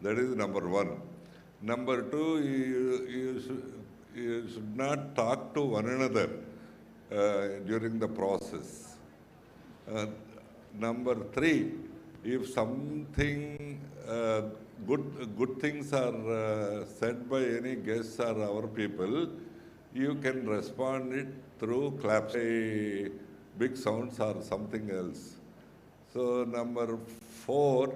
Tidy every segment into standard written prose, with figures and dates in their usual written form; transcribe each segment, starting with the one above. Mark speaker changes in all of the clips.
Speaker 1: That is number one. Number two, you should not talk to one another during the process. Number three, if something good things are said by any guests or our people, you can respond it through claps, big sounds or something else. So number four,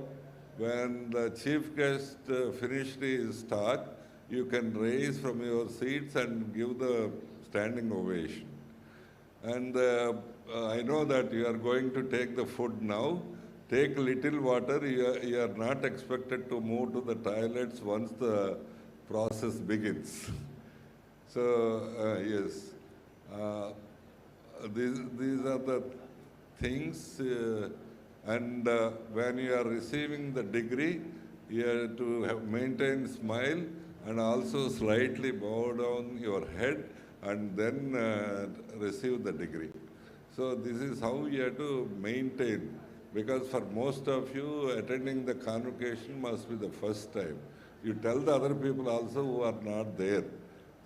Speaker 1: when the chief guest finished his talk, you can raise from your seats and give the standing ovation. And I know that you are going to take the food now. Take little water. You are not expected to move to the toilets once the process begins. So, yes, these are the things. And when you are receiving the degree, you have to maintain smile and also slightly bow down your head and then receive the degree. So this is how you have to maintain, because for most of you, attending the convocation must be the first time. You tell the other people also who are not there.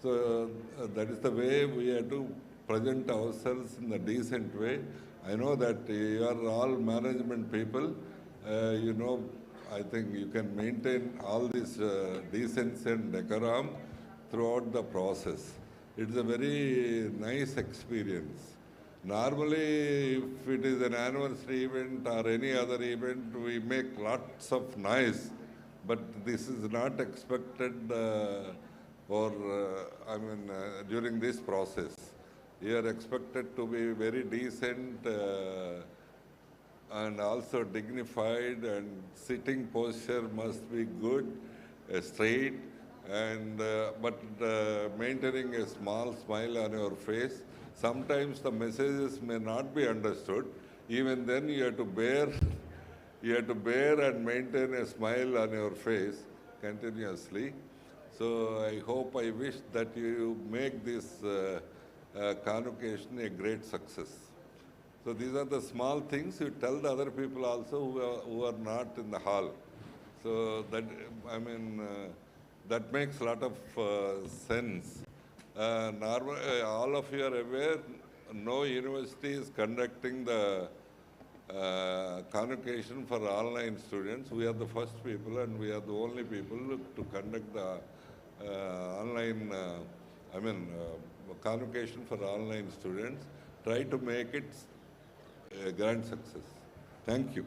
Speaker 1: So that is the way we have to present ourselves in a decent way. I know that you are all management people. You know, I think you can maintain all this decency and decorum throughout the process. It's a very nice experience. Normally, if it is an anniversary event or any other event, we make lots of noise, but this is not expected during this process. You are expected to be very decent and also dignified, and sitting posture must be good, straight, and but maintaining a small smile on your face. Sometimes the messages may not be understood. Even then, you have to bear. You have to bear and maintain a smile on your face continuously. So I wish that you make this convocation a great success. So these are the small things you tell the other people also who are not in the hall. So that, that makes a lot of sense. All of you are aware, no university is conducting the convocation for online students. We are the first people and we are the only people to conduct the online, convocation for online students. Try to make it a grand success. Thank you.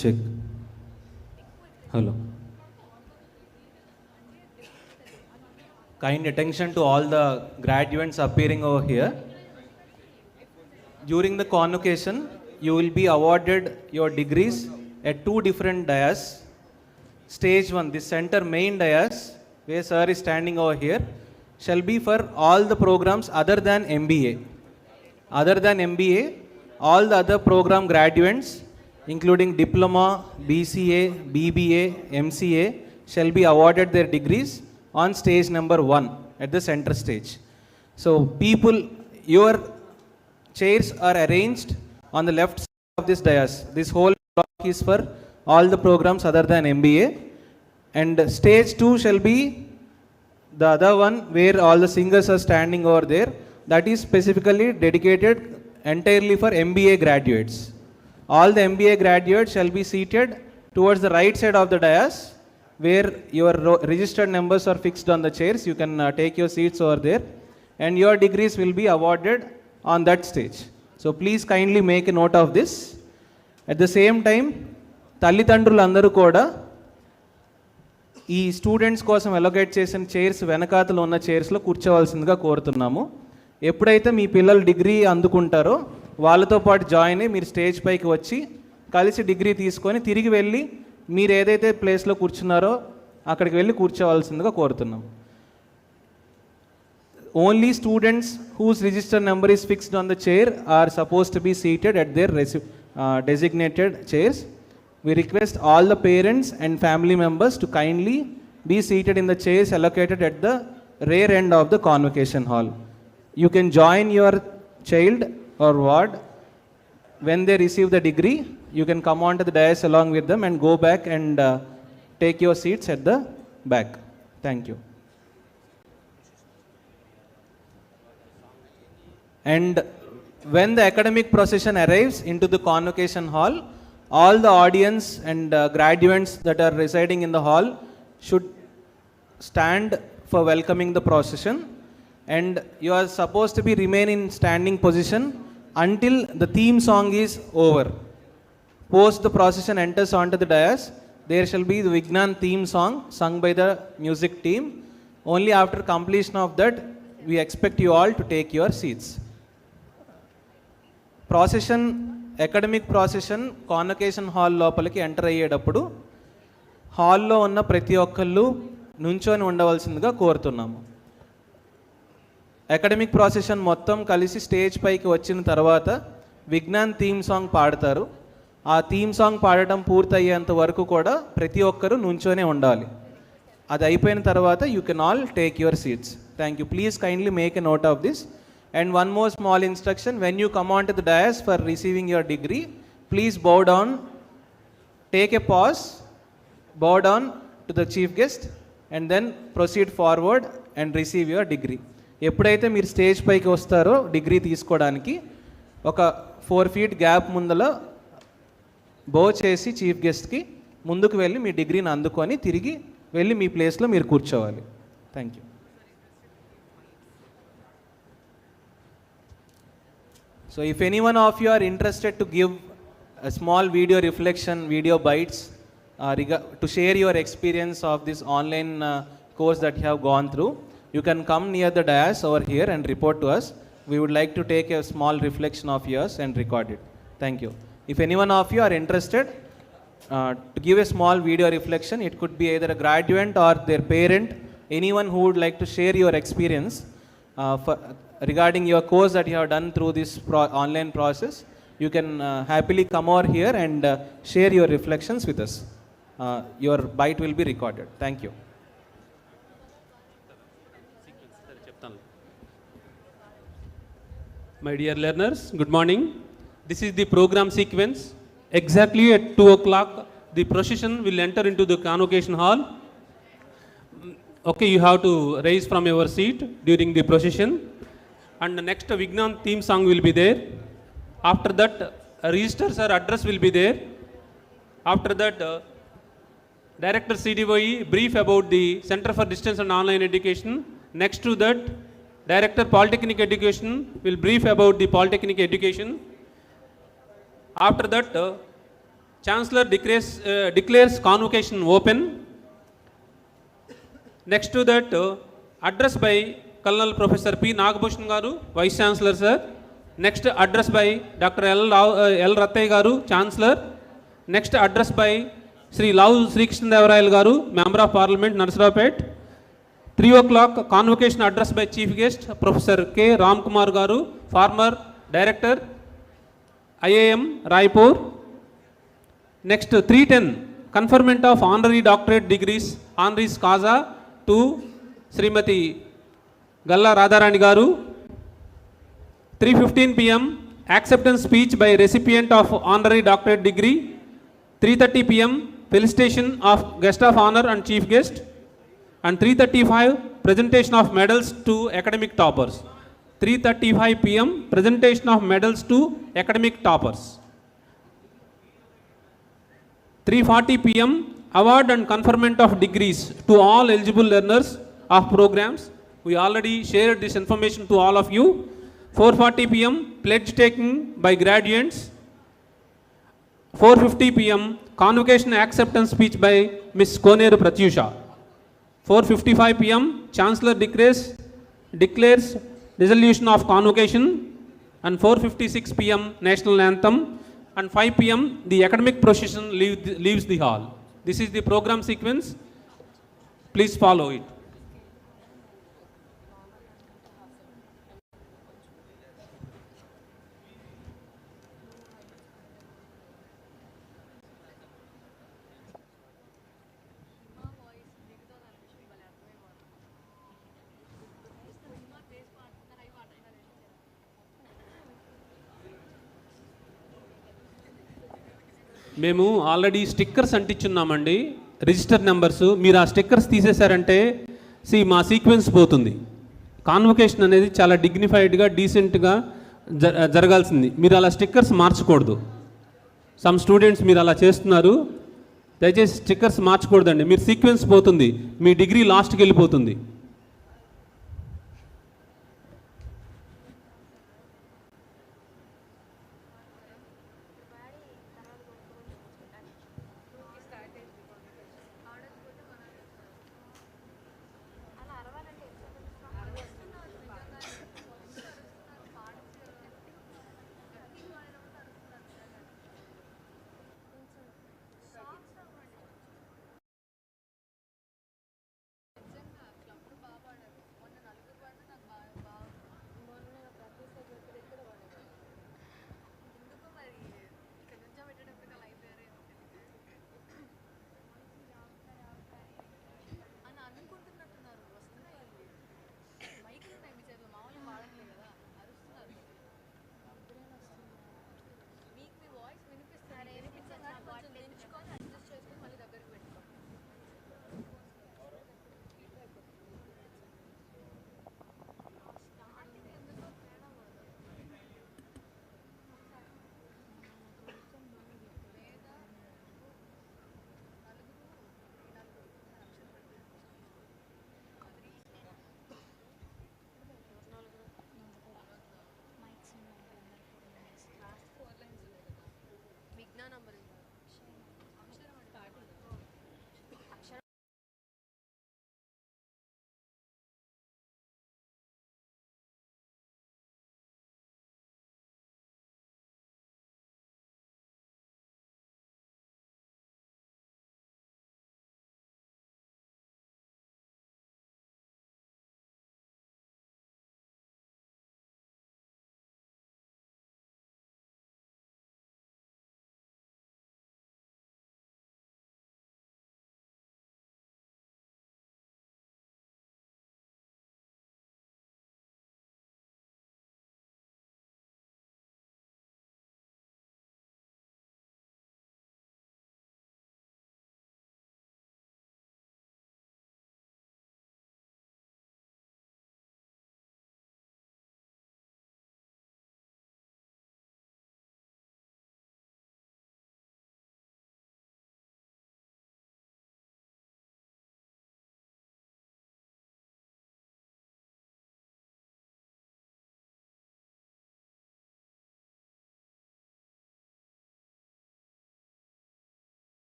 Speaker 2: Check. Hello. Kind attention to all the graduates appearing over here. During the convocation, you will be awarded your degrees at two different dais. Stage 1, the center main dais, where sir is standing over here, shall be for all the programs other than MBA. Other than MBA, all the other program graduates, including diploma, BCA, BBA, MCA, shall be awarded their degrees on stage number 1 at the center stage. So people, your chairs are arranged on the left side of this dais. This whole block is for all the programs other than MBA. And stage 2 shall be the other one where all the singers are standing over there. That is specifically dedicated entirely for MBA graduates. All the MBA graduates shall be seated towards the right side of the dais, where your registered numbers are fixed on the chairs. You can take your seats over there, and your degrees will be awarded on that stage. So please kindly make a note of this. At the same time, తల్లిదండ్రులందరూ కూడా ఈ students కోసం allocate చేసిన chairs వెనకాతలు ఉన్న చైర్స్లో కూర్చోవలసిందిగా కోరుతున్నాము. ఎప్పుడైతే మీ పిల్లలు degree అందుకుంటారో వాళ్ళతో పాటు జాయిన్ అయ్యి మీరు స్టేజ్ పైకి వచ్చి కలిసి డిగ్రీ తీసుకొని తిరిగి వెళ్ళి మీరు ఏదైతే ప్లేస్లో కూర్చున్నారో అక్కడికి వెళ్ళి కూర్చోవలసిందిగా కోరుతున్నాం. Only students whose register number is fixed on the chair are supposed to be seated at their designated chairs. We request all the parents and family members to kindly be seated in the chairs allocated at the rear end of the convocation hall. You can join your child or ward when they receive the degree. You can come on to the dais along with them and go back and take your seats at the back. Thank you. And when the academic procession arrives into the convocation hall, all the audience and graduates that are residing in the hall should stand for welcoming the procession, and you are supposed to be remain in standing position until the theme song is over. Post the procession enters onto the dais, there shall be the Vignan theme song sung by the music team. Only after completion of that, we expect you all to take your seats. Procession, academic procession, convocation hall లోపలికి enter అయ్యేటప్పుడు హాల్లో ఉన్న ప్రతి ఒక్కళ్ళు నుంచొని ఉండవలసిందిగా కోరుతున్నాము. Academic procession మొత్తం కలిసి స్టేజ్ పైకి వచ్చిన తర్వాత విజ్ఞాన్ థీమ్ సాంగ్ పాడతారు. ఆ థీమ్ సాంగ్ పాడటం పూర్తయ్యేంత వరకు కూడా ప్రతి ఒక్కరూ నుంచోనే ఉండాలి. అది అయిపోయిన తర్వాత you can all take your seats. Thank you. Please kindly make a note of this. And one more small instruction, when you come on to the dais for receiving your degree, please bow down, take a pause, bow down to the chief guest, and then proceed forward and receive your degree. ఎప్పుడైతే మీరు stage పైకి వస్తారో degree తీసుకోవడానికి ఒక 4 feet gap ముందల బో చేసి chief గెస్ట్కి ముందుకు వెళ్ళి మీ డిగ్రీని అందుకొని తిరిగి వెళ్ళి మీ ప్లేస్లో మీరు కూర్చోవాలి. Thank you. So if anyone of you are interested to give a small video reflection, video bites, to share your experience of this online course that you have gone through, you can come near the dais over here and report to us. We would like to take a small reflection of yours and record it. Thank you. If anyone of you are interested to give a small video reflection, it could be either a graduate or their parent, anyone who would like to share your experience regarding your course that you have done through this online process, you can happily come over here and share your reflections with us. Your bite will be recorded. Thank you.
Speaker 3: My dear learners, good morning. This is the program sequence. Exactly at 2 o'clock, the procession will enter into the convocation hall. Okay, you have to rise from your seat during the procession. And the next Vignan theme song will be there. After that, registers or address will be there. After that, Director CDOE brief about the Center for Distance and Online Education. Next to that, Director Polytechnic Education will brief about the Polytechnic Education. After that, Chancellor declares convocation open. Next to that, address by Colonel Professor P. Nagabhushan Garu, Vice Chancellor Sir. Next address by Dr. L. Rattay Garu, Chancellor. Next address by Sri Lav Sri Krishnadevarayalu Garu, Member of Parliament, Narsarapet. 3 o'clock convocation address by Chief Guest Professor K. Ramkumar Garu, former Director, IAM, Raipur. Next 3:10 conferment of honorary doctorate degrees, honoris causa to Srimati Galla Radharani Garu. 3:15 p.m. acceptance speech by recipient of honorary doctorate degree. 3:30 p.m. felicitation of guest of honor and chief guest. And 3:35 presentation of medals to academic toppers. 3:35 p.m. presentation of medals to academic toppers. 3:40 p.m. award and conferment of degrees to all eligible learners of programs. We already shared this information to all of you. 4:40 p.m. pledge taking by graduates. 4:50 p.m. convocation acceptance speech by Ms. Koneru Pratyusha. 4:55 p.m. Chancellor declares dissolution of convocation. And 4:56 p.m. national anthem. And 5 p.m. the academic procession leaves the hall. This is the program sequence. Please follow it. మేము already stickers అంటించున్నామండి, register numbers. మీరు ఆ stickers తీసేశారంటే మా sequence పోతుంది. Convocation అనేది చాలా డిగ్నిఫైడ్గా డీసెంట్గా జరగాల్సింది. మీరు అలా స్టిక్కర్స్ మార్చకూడదు. సమ్ స్టూడెంట్స్ మీరు అలా చేస్తున్నారు. దయచేసి స్టిక్కర్స్ మార్చకూడదండి, మీరు సీక్వెన్స్ పోతుంది, మీ డిగ్రీ లాస్ట్కి వెళ్ళిపోతుంది.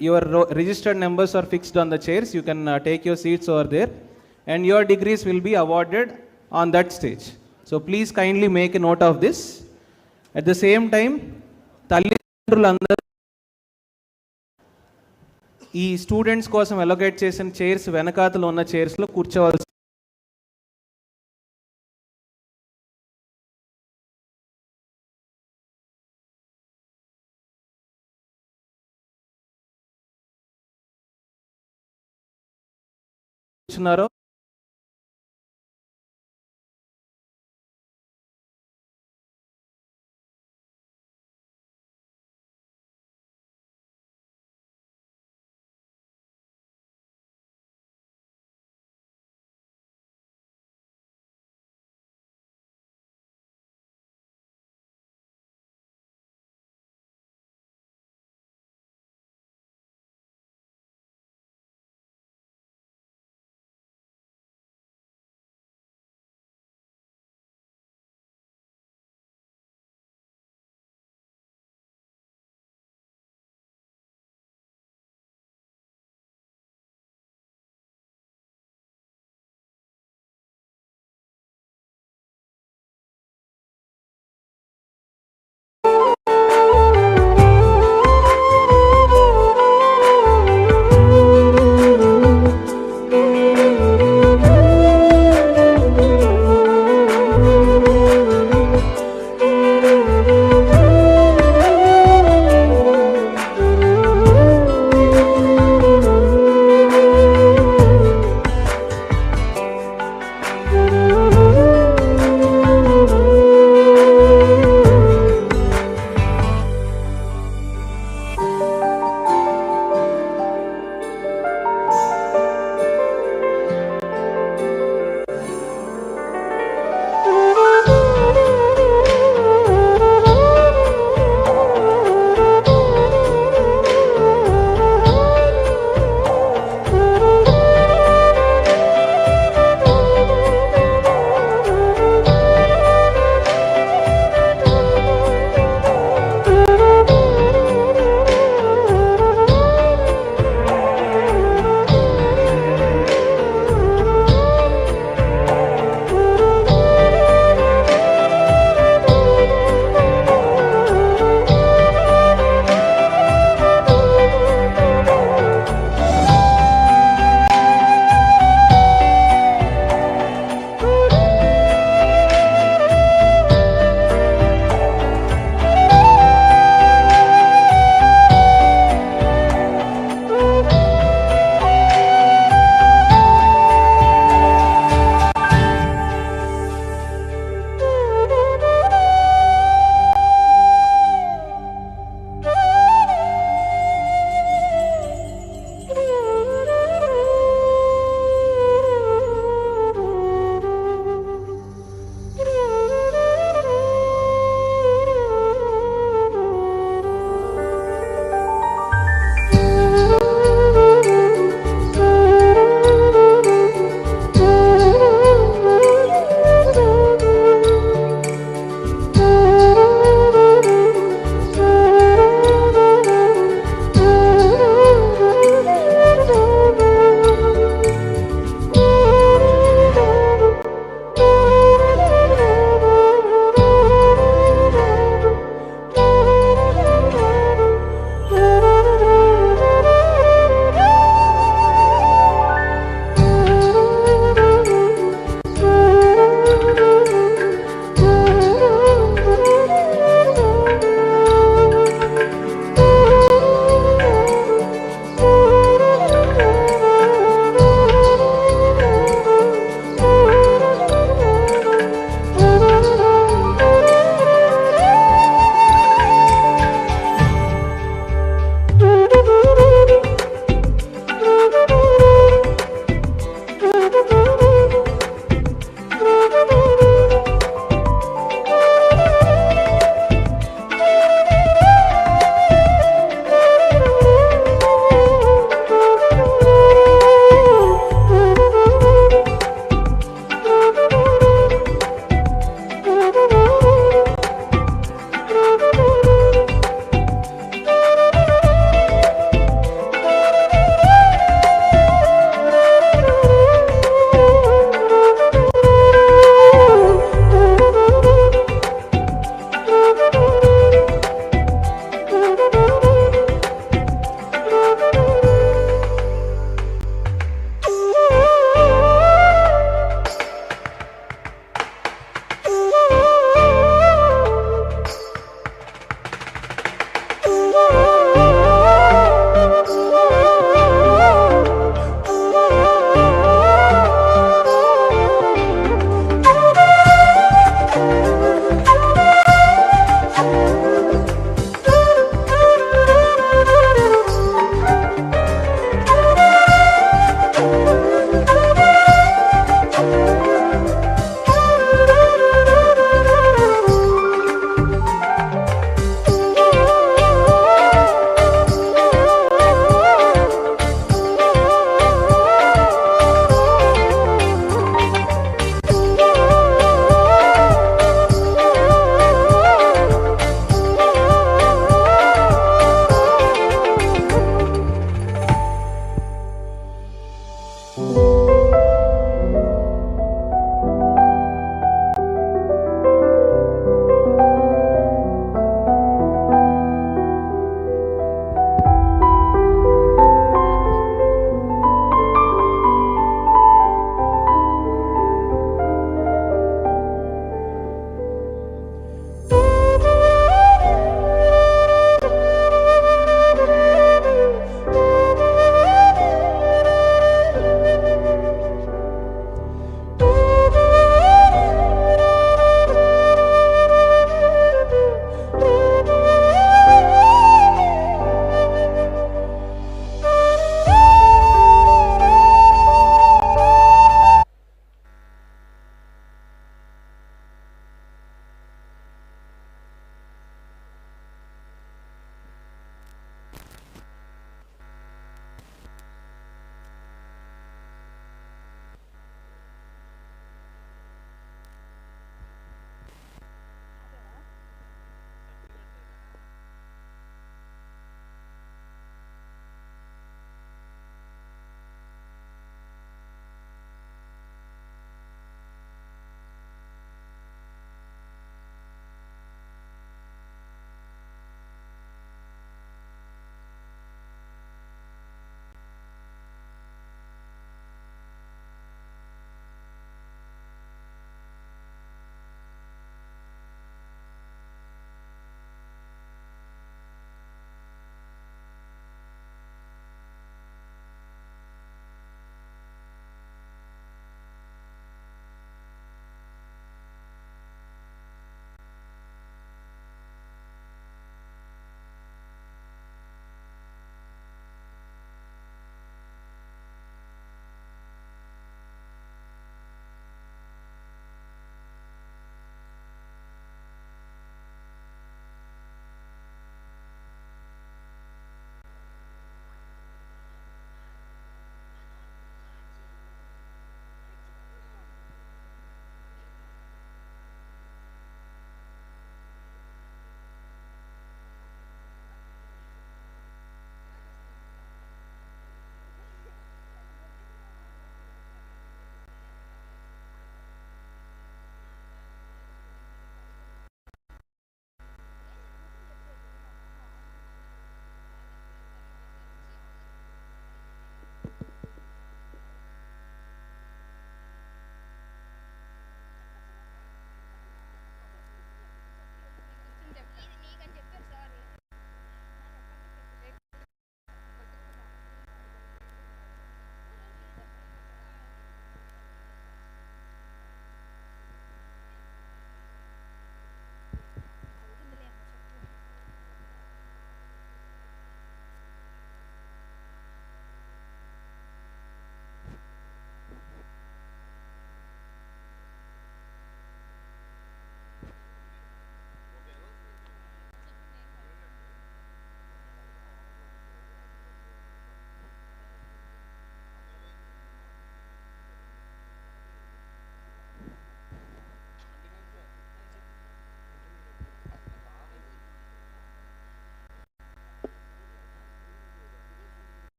Speaker 2: your registered numbers are fixed on the chairs. You can take your seats over there, and your degrees will be awarded on that stage. So please kindly make a note of this. At the same time, తల్లిదండ్రులందరూ ఈ students కోసం allocate చేసిన chairs వెనకాతలో ఉన్న చైర్స్లో కూర్చోవాల్సి కూర్చున్నారో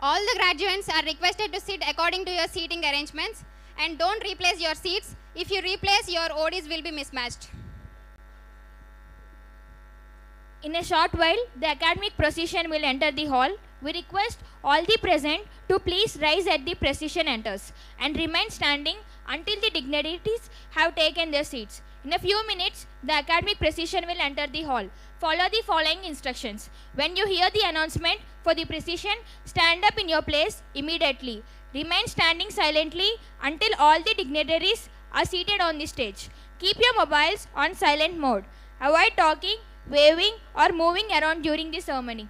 Speaker 4: All the graduates are requested to sit according to your seating arrangements and don't replace your seats. If you replace, your ODs will be mismatched.
Speaker 5: In a short while, the academic procession will enter the hall. We request all the present to please rise as the procession enters and remain standing until the dignitaries have taken their seats. In a few minutes, the academic procession will enter the hall. Follow the following instructions. When you hear the announcement for the procession, stand up in your place immediately. Remain standing silently until all the dignitaries are seated on the stage. Keep your mobiles on silent mode. Avoid talking, waving, or moving around during the ceremony.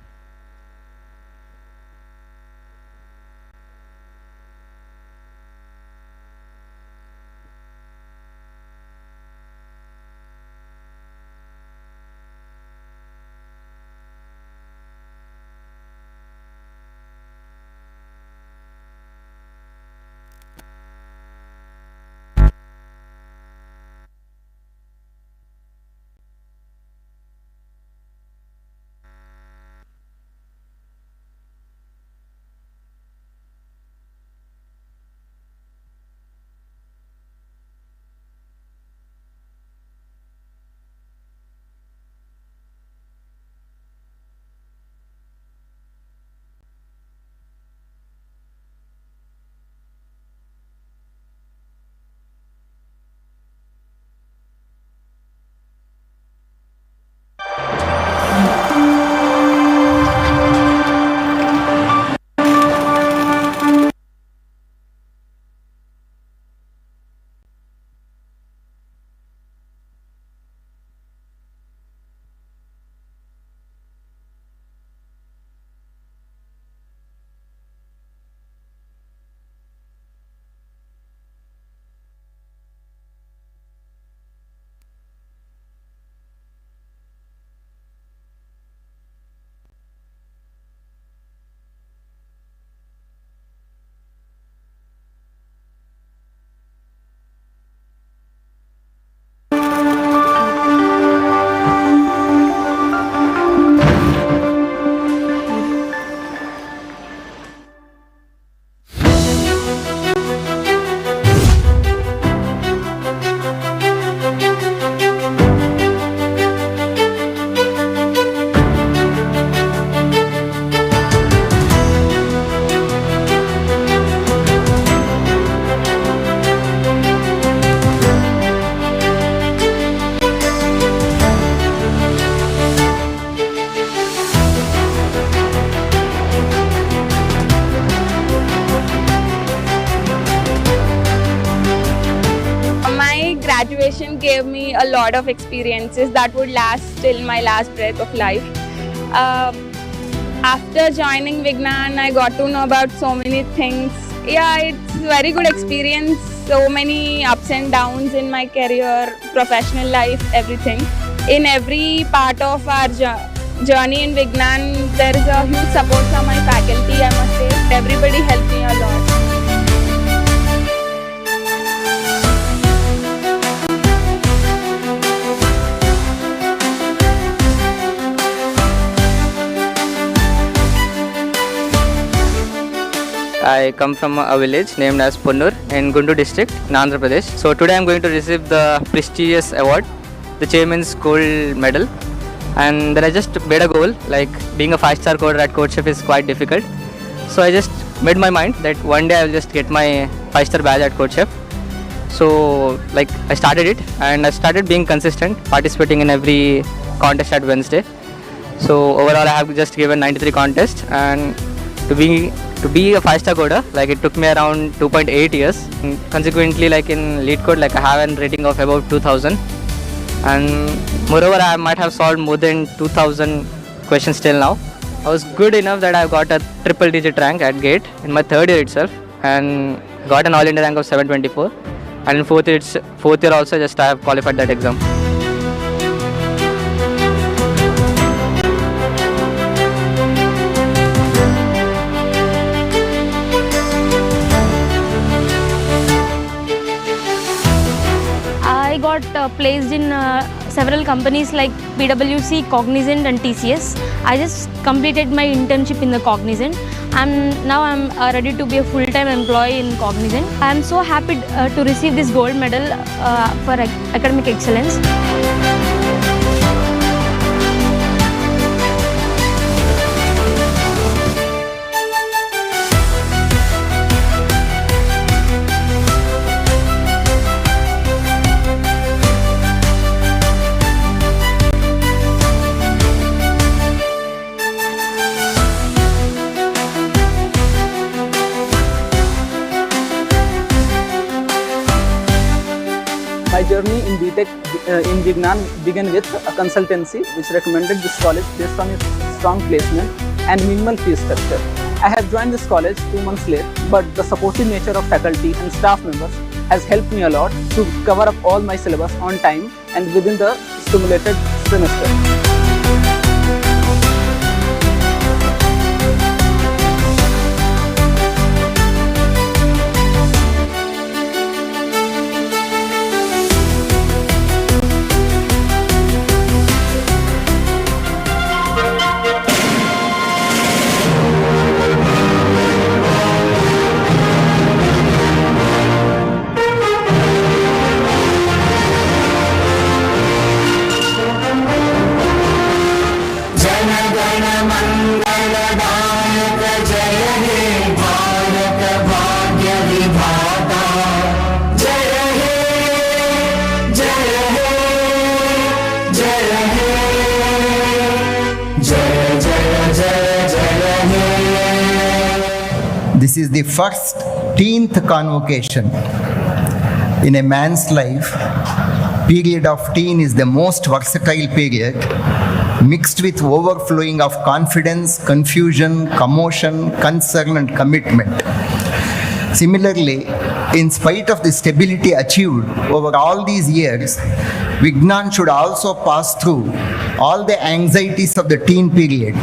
Speaker 6: Graduation gave me a lot of experiences that would last till my last breath of life. After joining Vignan, I got to know about so many things. Yeah, it's very good experience. So many ups and downs in my career, professional life, everything. In every part of our journey in Vignan, there is a huge support from my faculty, I must say. Everybody helped me a lot.
Speaker 7: I come from a village named as Ponnur in Guntur district in Andhra Pradesh. So today I am going to receive the prestigious award, the Chairman's Gold Medal. And then I just made a goal, like being a 5-star coder at CodeChef is quite difficult. So I just made my mind that one day I will just get my 5-star badge at CodeChef. So like I started it and I started being consistent, participating in every contest at Wednesday. So overall I have just given 93 contests, and to be a 5-star coder, like it took me around 2.8 years. And consequently, like in lead code, like I have a rating of about 2000, and moreover I might have solved more than 2000 questions till now. I was good enough that I got a triple digit rank at GATE in my 3rd year itself, and got an all India rank of 724, and in 4th year also just I have qualified that exam.
Speaker 5: I got placed in several companies like PwC, Cognizant and TCS. I just completed my internship in the Cognizant. I'm ready to be a full-time employee in Cognizant. I am so happy to receive this gold medal for academic excellence.
Speaker 8: My journey in BTech in Vignan began with a consultancy which recommended this college based on its strong placement and minimal fee structure. I have joined this college 2 months late, but the supportive nature of faculty and staff members has helped me a lot to cover up all my syllabus on time and within the stimulated semester.
Speaker 9: This is the first 10th convocation. In a man's life, period of teen is the most versatile period, mixed with overflowing of confidence, confusion, commotion, concern and commitment. Similarly, in spite of the stability achieved over all these years, Vignan should also pass through all the anxieties of the teen period.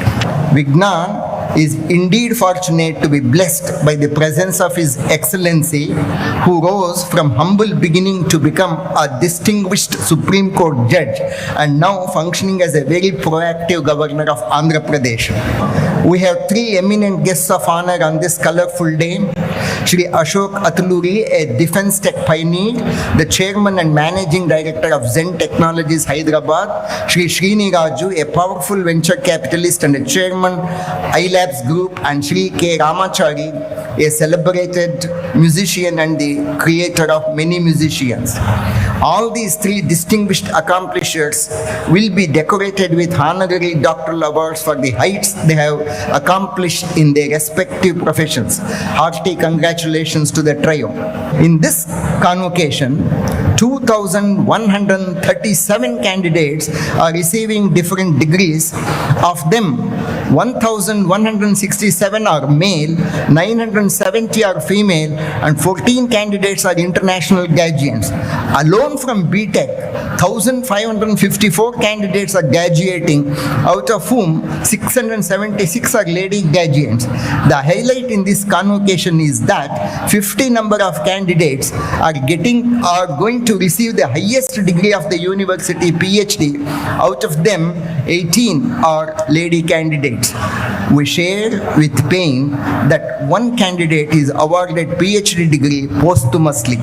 Speaker 9: Vignan is indeed fortunate to be blessed by the presence of His Excellency, who rose from humble beginning to become a distinguished Supreme Court judge and now functioning as a very proactive governor of Andhra Pradesh. We have 3 eminent guests of honor on this colorful day. Shri Ashok Atluri, a defense tech pioneer, the chairman and managing director of Zen Technologies, Hyderabad. Shri Srini Raju, a powerful venture capitalist and a chairman, iLabs Group. And Shri K. Ramachari, a celebrated musician and the creator of many musicians. All these 3 distinguished accomplishers will be decorated with honorary doctoral awards for the heights they have accomplished in their respective professions. Hearty congratulations to the trio. In this convocation, 2,137 candidates are receiving different degrees. Of them, 1,167 are male, 970 are female, and 14 candidates are international graduates. Alone from BTech, 1,554 candidates are graduating, out of whom 676 are lady graduates. The highlight in this convocation is that 50 number of candidates are going to receive the highest degree of the university, PhD. Out of them, 18 are lady candidates. We share with pain that one candidate is awarded PhD degree posthumously.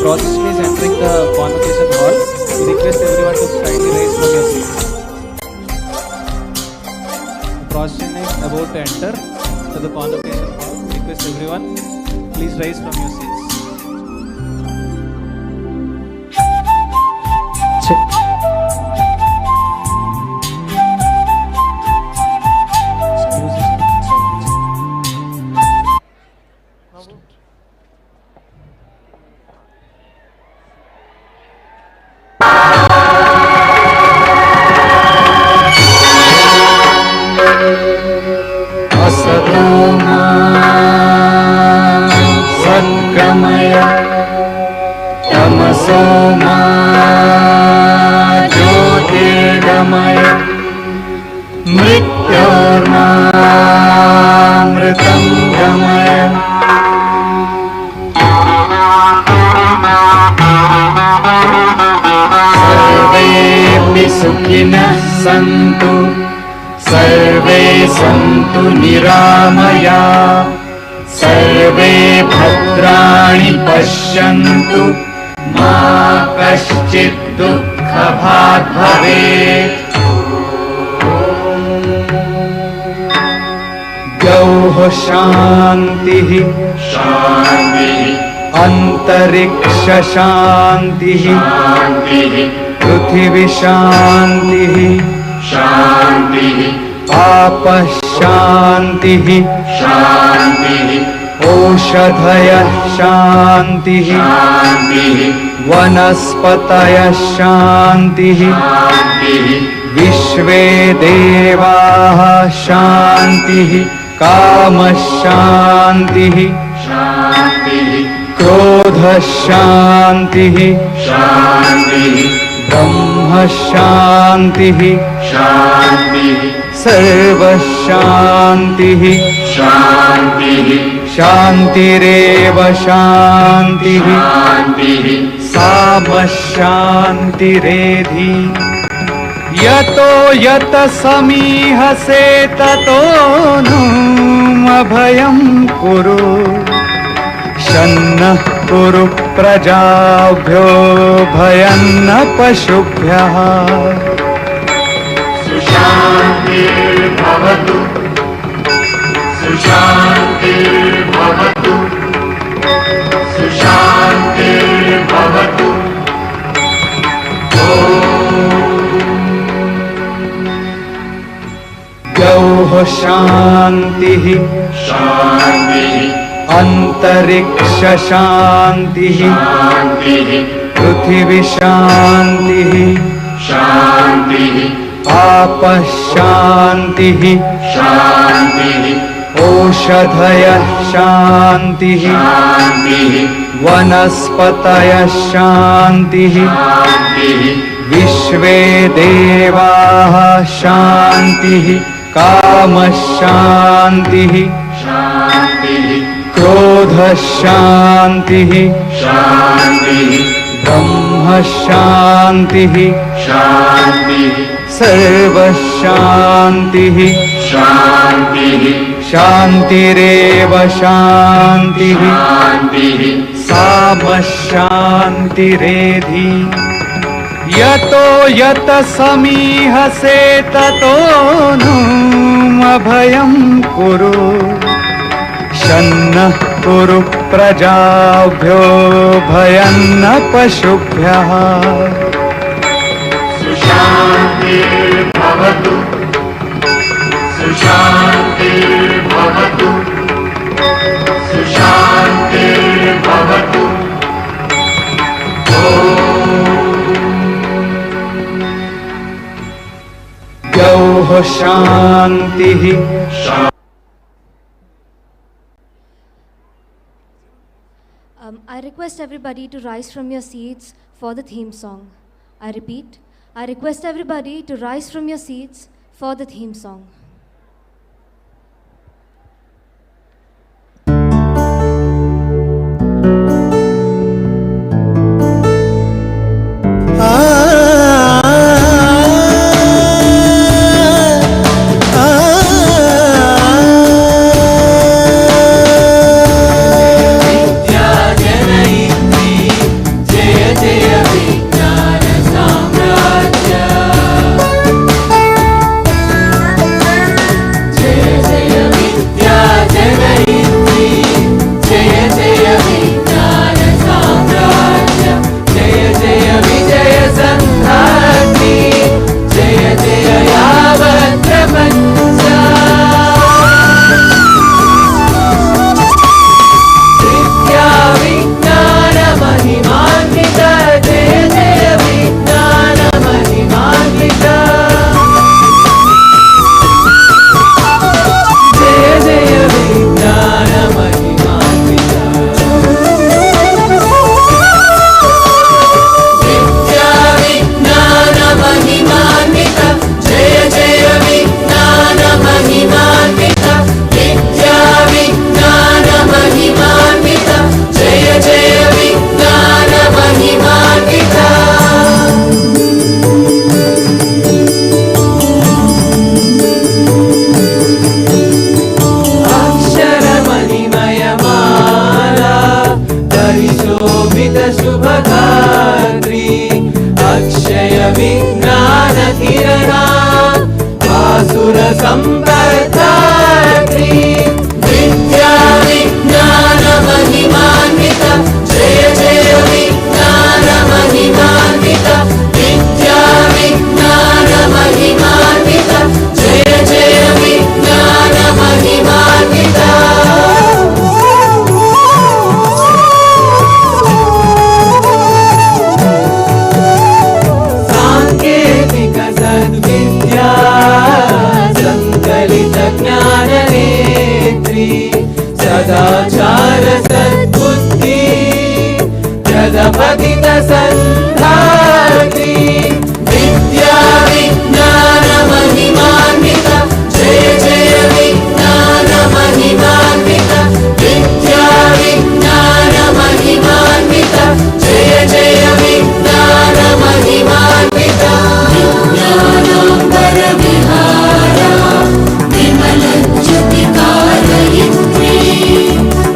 Speaker 2: procession is entering the convocation hall. We request everyone to kindly rise from your seats. The procession is about to enter to the convocation hall. We request everyone, please rise from your seats.
Speaker 10: सुखिनः सन्तु सर्वे सन्तु निरामया सर्वे भद्राणि पश्यन्तु मा कश्चित् दुःखभाग् भवेत्। द्यौः शान्तिः अन्तरिक्ष शान्तिः पृथिवी शान्तिः आपः शान्तिः ओषधयः शान्तिः वनस्पतयः शान्तिः विश्वे देवाः शान्तिः कामः शान्तिः क्रोधः शान्तिः ब्रह्म शान्तिः सर्वः शान्तिः शान्तिरेव शान्तिः सामः शान्तिरेधि। यतो यत समीहसे ततो नु अभयं कुरु शन्नः कुरु प्रजाभ्यो भयं न पशुभ्यः। सुशान्तिर्भवतु सुशान्तिर्भवतु सुशान्तिर्भवतु। द्यौः शान्तिः अन्तरिक्ष शान्तिः पृथिवी शान्तिः आपः शान्तिः ओषधयः शान्तिः वनस्पतयः शान्तिः विश्वे देवाः शान्तिः कामः शान्तिः क्रोधः शान्तिः ब्रह्म शान्तिः सर्वः शान्तिः शान्तिरेव शान्तिः सामः शान्तिरेधि। यतो यत समीहसे ततो नु अभयं कुरु शन्नः कुरु प्रजाभ्यो भयं न पशुभ्यः। सुशान्तिर्भवतु सुशान्तिर्भवतु सुशान्तिर्भवतु। द्यौः शान्तिः
Speaker 11: I request everybody to rise from your seats for the theme song. I repeat, I request everybody to rise from your seats for the theme song.
Speaker 2: परिशोभित शुभगात्री Akshay विज्ञान किरणा आसुर संपत्तात्री विद्या विज्ञान महिमान्वित जय जय विज्ञान महिमान्वित विद्या विज्ञान महिमान्वित जय जय विज्ञान महिमान्वित सांकेतिक सद्विद्या संकलित ज्ञान नेत्री सदाचार सद्बुद्धि जगपतित संधात्री विद्या विज्ञान महिमान्वित जय जय विज्ञान महिमान्वित विद्या विज्ञान महिमान्वित जय जय विज्ञान महिमान्वित विज्ञानांबर विहारा विमल ज्योतिकारयित्री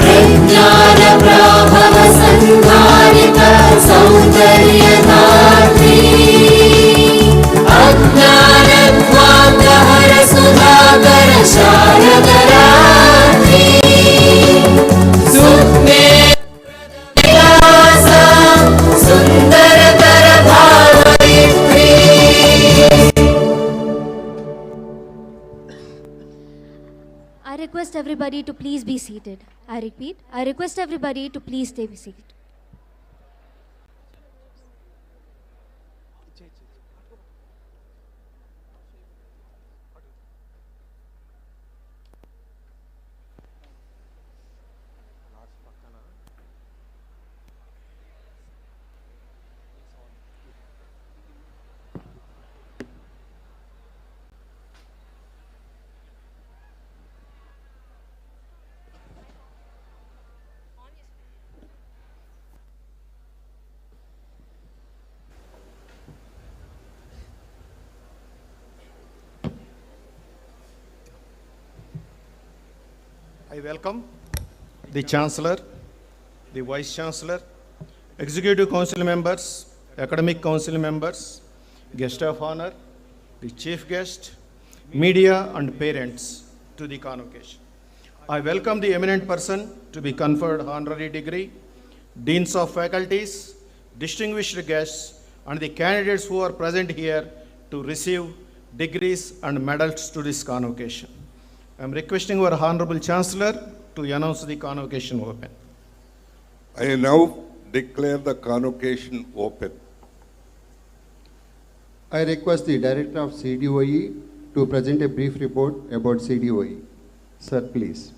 Speaker 2: प्रज्ञान प्रभव संधारित सौंदर्यधात्री अज्ञानध्वान्तहर Sudhakar शारदरात्री सुज्ञेयसा सुन्दरतर भावयित्री
Speaker 11: I request everybody to please be seated. I repeat, I request everybody to please stay seated.
Speaker 12: I welcome the Chancellor, the Vice Chancellor, Executive Council members, Academic Council members, Guest of Honor, the Chief Guest, media and parents to the Convocation. I welcome the eminent person to be conferred honorary degree, Deans of Faculties, distinguished guests, and the candidates who are present here to receive degrees and medals to this Convocation. I am requesting our Honorable Chancellor to announce the Convocation open.
Speaker 1: I now declare the Convocation open.
Speaker 13: I request the Director of CDOE to present a brief report about CDOE. Sir, please.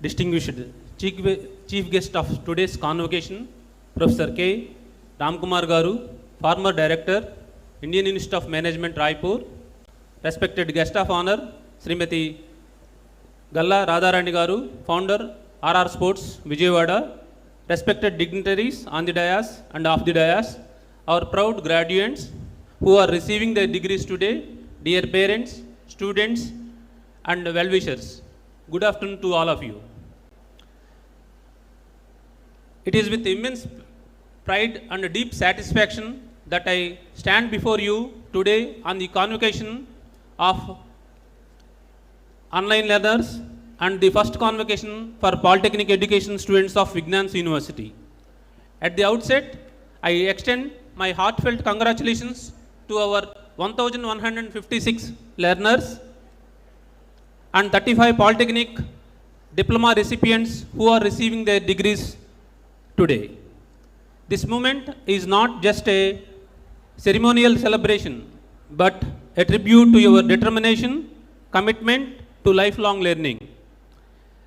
Speaker 3: Distinguished Chief Guest of today's Convocation, Professor K. Ramkumar Garu, former Director, Indian Institute of Management, Raipur. Respected Guest of Honor, Srimati Galla Radharani Garu, Founder, RR Sports, Vijayawada. Respected dignitaries on the dais and off the dais, our proud graduates who are receiving their degrees today, dear parents, students, and well-wishers. Good afternoon to all of you. It is with immense pride and deep satisfaction that I stand before you today on the Convocation of online learners and the first Convocation for Polytechnic education students of Vignan University. At the outset, I extend my heartfelt congratulations to our 1156 learners and 35 Polytechnic diploma recipients who are receiving their degrees today. This moment is not just a ceremonial celebration, but a tribute to your determination, commitment to lifelong learning.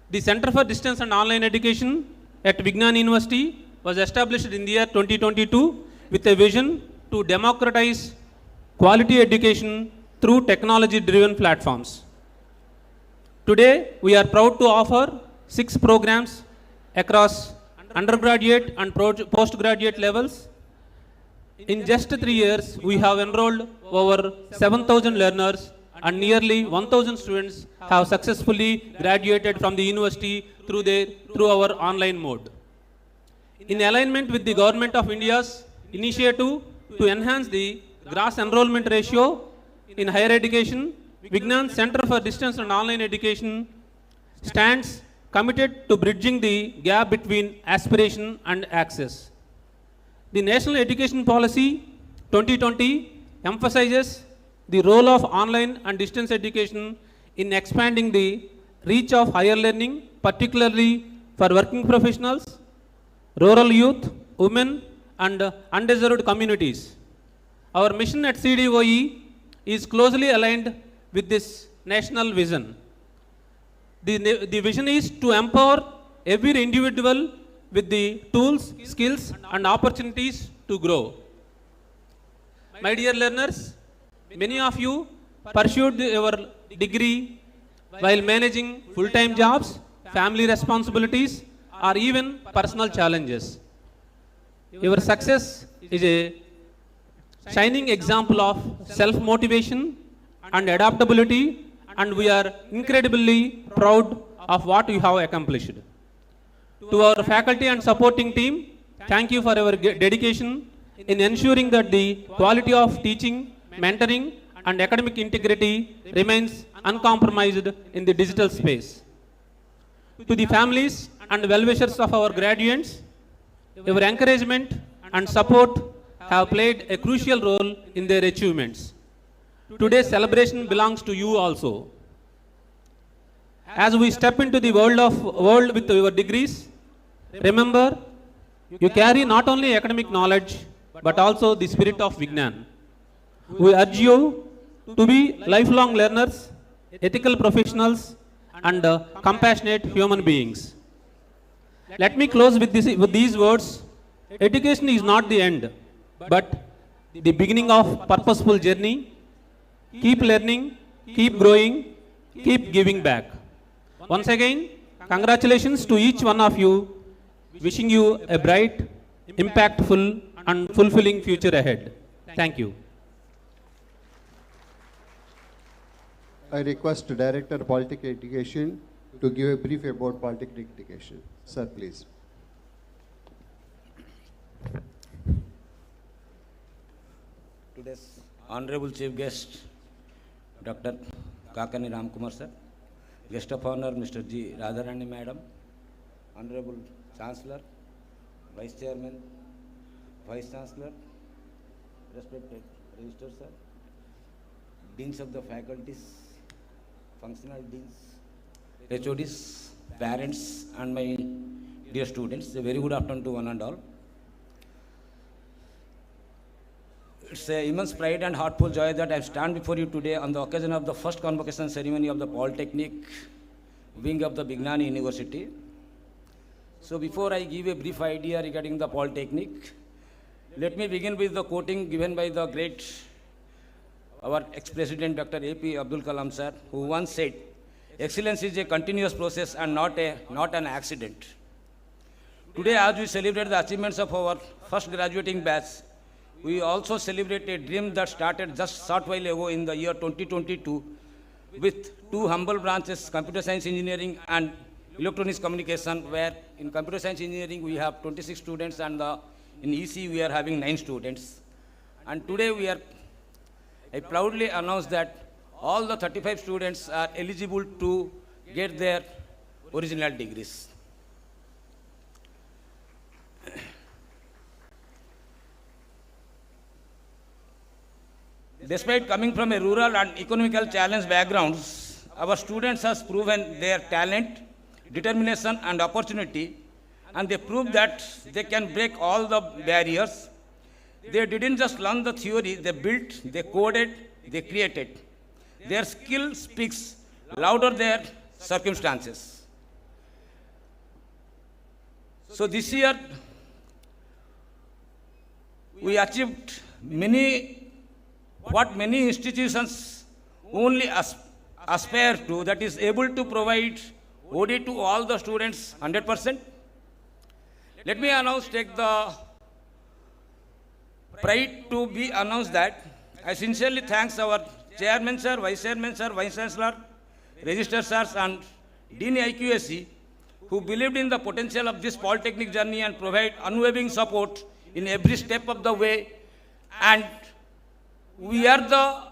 Speaker 3: The Center for Distance and Online Education at Vignan University was established in the year 2022 with a vision to democratize quality education through technology-driven platforms. Today, we are proud to offer 6 programs across undergraduate and postgraduate levels. In just 3 years, we have enrolled over 7,000 learners and nearly 1,000 students have successfully graduated from the university through our online mode. In alignment with the Government of India's initiative to enhance the gross enrollment ratio in higher education, Vignan Center for Distance and Online Education stands committed to bridging the gap between aspiration and access. The National Education Policy 2020 emphasizes the role of online and distance education in expanding the reach of higher learning, particularly for working professionals, rural youth, women, and undeserved communities. Our mission at CDOE is closely aligned with this national vision. The vision is to empower every individual with the tools, skills, and opportunities to grow. My dear learners, many of you pursued your degree while managing full-time jobs, family responsibilities, or even personal challenges. Your success is a shining example of self-motivation and adaptability, and we are incredibly proud of what you have accomplished. To our faculty and supporting team, thank you for your dedication in ensuring that the quality of teaching, mentoring, and academic integrity remains uncompromised in the digital space. To the families and well-wishers of our graduates, your encouragement and support have played a crucial role in their achievements. Today's celebration belongs to you also. As we step into the world with your degrees, remember, you carry not only academic knowledge, but also the spirit of Vignan. We urge you to be lifelong learners, ethical professionals, and compassionate human beings. Let me close with these words. Education is not the end, but the beginning of purposeful journey. Keep learning, keep growing, keep giving back. Once again, congratulations to each one of you. Wishing you a bright, impactful, and fulfilling future ahead. Thank you.
Speaker 13: I request Director Polytechnic Education to give a brief about Polytechnic Education. Sir, please.
Speaker 14: Today's Honorable Chief Guest, Dr. Kakani Ramkumar sir, Guest of Honor Mr. G. Radharani Madam, Honorable Chancellor, Vice Chairman, Vice Chancellor, respected Registrar sir, Deans of the faculties, functional deans, HODs, parents, and my dear students, a very good afternoon to one and all. It's an immense pride and heartful joy that I stand before you today on the occasion of the first convocation ceremony of the Polytechnic wing of the Vignan University. So before I give a brief idea regarding the Polytechnic, let me begin with the quoting given by the great, our ex-president Dr. A.P. Abdul Kalam sir, who once said, "Excellence is a continuous process and not an accident." Today, as we celebrate the achievements of our first graduating batch, we also celebrate a dream that started just short while ago in the year 2022 with two humble branches, computer science engineering and electronics communication, where in computer science engineering we have 26 students and in EC we are having 9 students. And today I proudly announce that all the 35 students are eligible to get their original degrees. Despite coming from a rural and economical challenge backgrounds, our students have proven their talent, determination, and opportunity, and they proved that they can break all the barriers. They didn't just learn the theory, they built, they coded, they created. Their skill speaks louder than their circumstances. So this year, we achieved what many institutions only aspire to, that is able to provide OD to all the students 100%. Let me take the pride to be announced that I sincerely thanks our Chairman Sir, Vice Chairman Sir, Vice Chancellor, Register Sirs and Dean IQSC who believed in the potential of this polytechnic journey and provide unwavering support in every step of the way. And we are the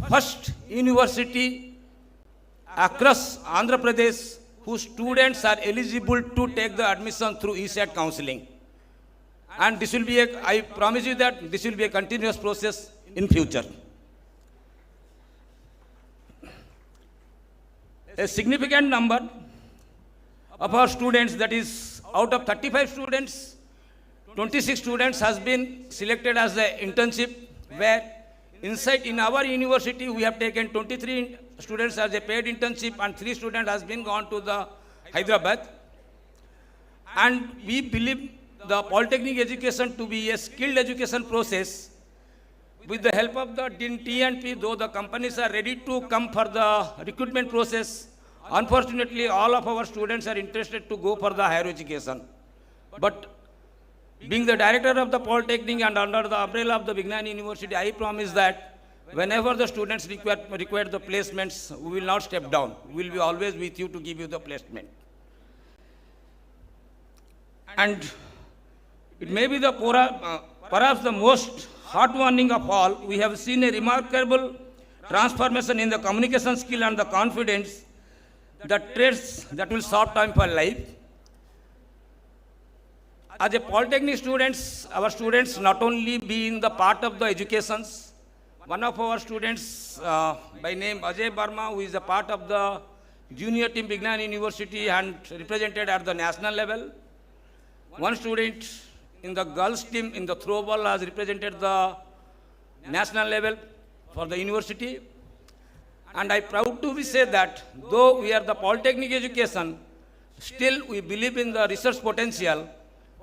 Speaker 14: first university across Andhra Pradesh whose students are eligible to take the admission through ESAT counseling. And this will be I promise you that this will be a continuous process in future. A significant number of our students, that is out of 35 students, 26 students has been selected as the internship, where inside in our university we have taken 23 students as a paid internship and 3 students has been gone to the Hyderabad. And we believe the polytechnic education to be a skilled education process. With the help of the T&P, though the companies are ready to come for the recruitment process, unfortunately all of our students are interested to go for the higher education. But being the director of the polytechnic and under the umbrella of the Vignan University, I promise that whenever the students require the placements, we will not step down. We will be always with you to give you the placement. And it may be the perhaps the most heartwarming of all, we have seen a remarkable transformation in the communication skill and the confidence, the traits that will short time for life. As a polytechnic students, our students not only being the part of the educations, one of our students by name Ajay Barma, who is a part of the junior team Vignan University and represented at the national level. One student in the girls team in the throwball has represented the national level for the university. And I proud to say that though we are the polytechnic education, still we believe in the research potential,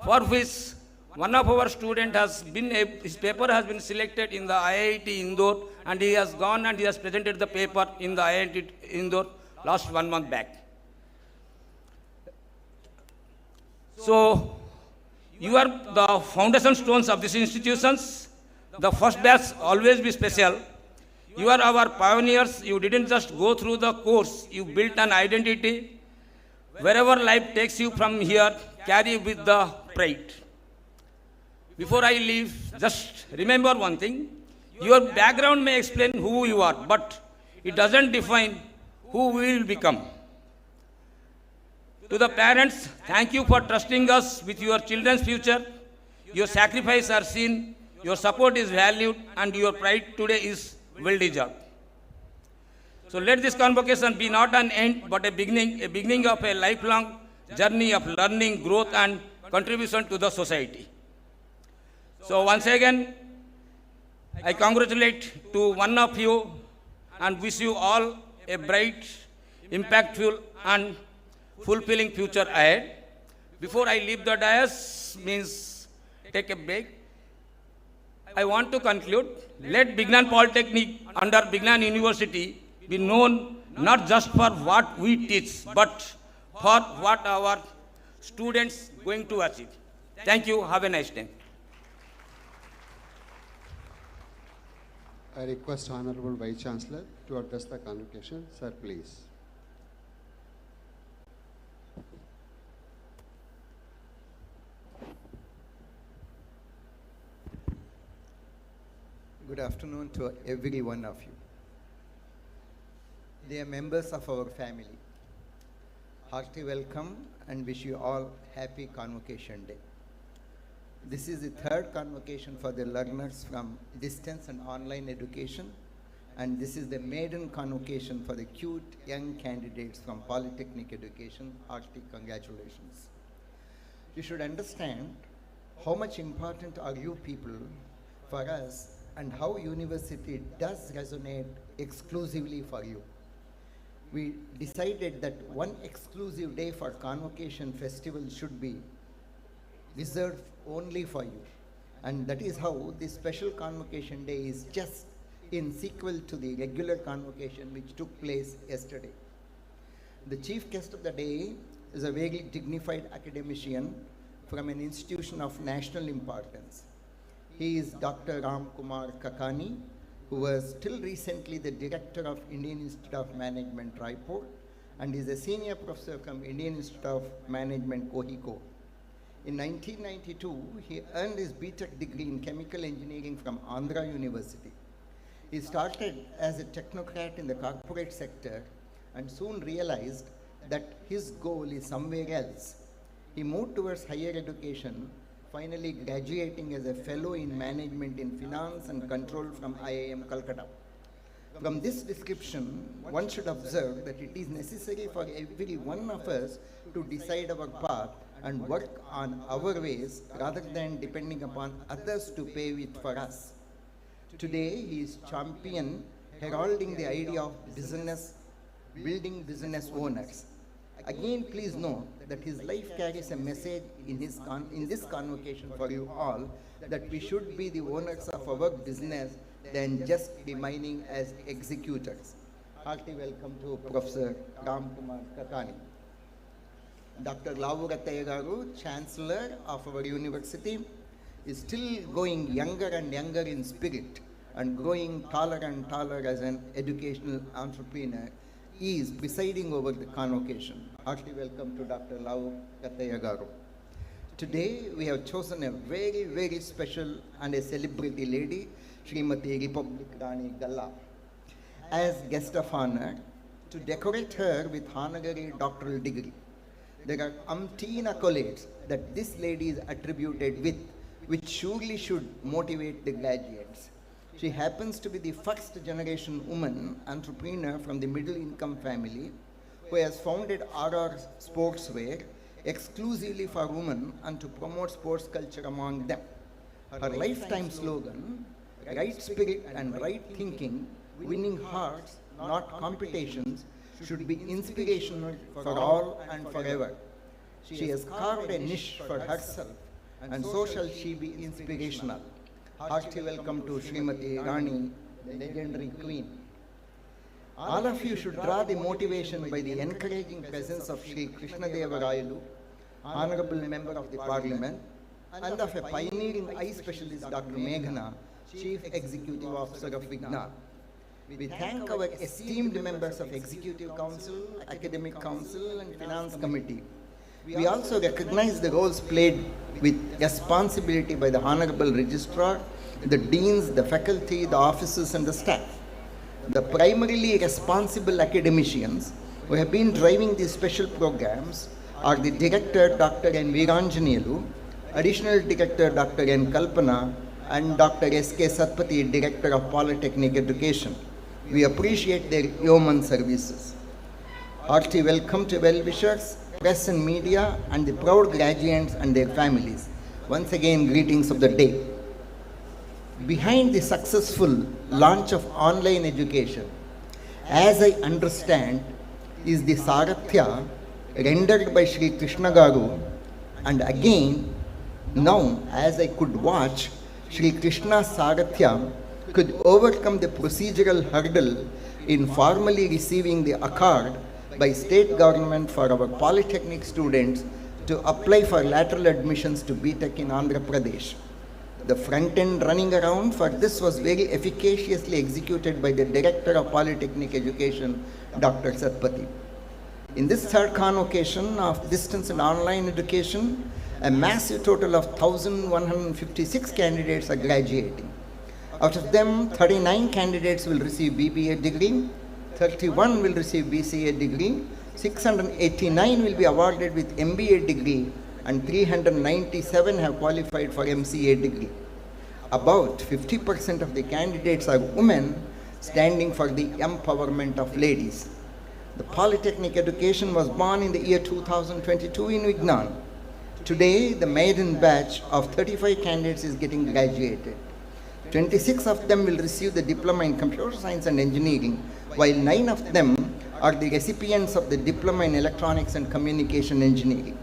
Speaker 14: for which one of our students has been, his paper has been selected in the IIT Indore, and he has gone and he has presented the paper in the IIT Indore last 1 month back. So, you are the foundation stones of these institutions. The first batch always be special. You are our pioneers. You didn't just go through the course, you built an identity. Wherever life takes you from here, carry with the pride. Before I leave, just remember one thing. Your background may explain who you are, but it doesn't define who we will become. To the parents, thank you for trusting us with your children's future. Your sacrifice are seen, your support is valued, and your pride today is well deserved. So let this convocation be not an end, but a beginning of a lifelong journey of learning, growth, and contribution to the society. So once again, I congratulate to one of you and wish you all a bright, impactful, and fulfilling future ahead. Before I leave the dais, means take a break, I want to conclude. Let Vignan Polytechnic under Vignan University be known not just for what we teach, but for what our students going to achieve. Thank you. Have a nice day.
Speaker 13: I request Honorable Vice Chancellor to address the convocation. Sir, please.
Speaker 9: Good afternoon to every one of you. They are members of our family. Hearty welcome and wish you all happy Convocation Day. This is the third convocation for the learners from distance and online education, and this is the maiden convocation for the cute young candidates from Polytechnic education. Hearty congratulations. You should understand how much important are you people for us and how university does resonate exclusively for you. We decided that one exclusive day for Convocation Festival should be reserved only for you. And that is how this special Convocation Day is just in sequel to the regular convocation which took place yesterday. The chief guest of the day is a very dignified academician, from an institution of national importance. He is Dr. Ram Kumar Kakani, who was till recently the director of Indian Institute of Management, Raipur, and is a senior professor from Indian Institute of Management, Kohiko. In 1992, he earned his B.Tech degree in chemical engineering from Andhra University. He started as a technocrat in the corporate sector and soon realized that his goal is somewhere else. He moved towards higher education, finally graduating as a fellow in management in finance and control from IIM Calcutta. From this description, one should observe that it is necessary for every one of us to decide our path and work on our ways rather than depending upon others to pave it for us. Today, he is champion heralding the idea of business, building business owners. Again, please note that his life carries a message in this convocation for you all, that we should be the owners of our business than just remaining as executors. Hearty welcome to Professor Ram Kumar Kakani. Dr. Lavu Rattaya Garu, Chancellor of our university, is still going younger and younger in spirit and growing taller and taller as an educational entrepreneur. He is presiding over the convocation. Heartily welcome to Dr. Lavu Rattaya Garu. Today we have chosen a very, very special and a celebrity lady, Srimati Republic Rani Galla, as guest of honor to decorate her with honorary doctoral degree. There are umpteen accolades that this lady is attributed with, which surely should motivate the graduates. She happens to be the first generation woman entrepreneur from the middle income family who has founded RR Sportswear exclusively for women and to promote sports culture among them. Her lifetime slogan, right spirit and right thinking, winning hearts, not competitions, should be inspirational for all and forever. She has carved a niche for herself, and so shall she be inspirational. Hearty welcome to Srimati Rani, the legendary queen. All of you should draw the motivation by the encouraging presence of Sri Krishna Deva Rayalu, Honorable Member of the Parliament, and of a pioneering eye specialist, Dr. Meghana, Chief Executive Officer of Vignan. We thank our esteemed members of Executive Council, Academic Council, and Finance Committee. We also recognize the roles played with responsibility by the Honorable Registrar, the Deans, the faculty, the officers, and the staff. The primarily responsible academicians who have been driving these special programs are the Director, Dr. N. Veeranjanelu, Additional Director, Dr. N. Kalpana, and Dr. S.K. Satpathy, Director of Polytechnic Education. We appreciate their yeoman services. Hearty welcome to well-wishers, press and media, and the proud graduates and their families. Once again, greetings of the day. Behind the successful launch of online education, as I understand, is the Sarathya rendered by Sri Krishna Garu, and again, now as I could watch, Sri Krishna Sarathya could overcome the procedural hurdle in formally receiving the accord by state government for our polytechnic students to apply for lateral admissions to B.Tech in Andhra Pradesh. The front end running around for this was very efficaciously executed by the Director of Polytechnic Education, Dr. Satpathy. In this third convocation of distance and online education, a massive total of 1,156 candidates are graduating. Out of them, 39 candidates will receive BBA degree, 31 will receive BCA degree, 689 will be awarded with MBA degree, and 397 have qualified for MCA degree. About 50% of the candidates are women, standing for the empowerment of ladies. The Polytechnic education was born in the year 2022 in Vignan. Today, the maiden batch of 35 candidates is getting graduated. 26 of them will receive the diploma in computer science and engineering, while 9 of them are the recipients of the diploma in electronics and communication engineering.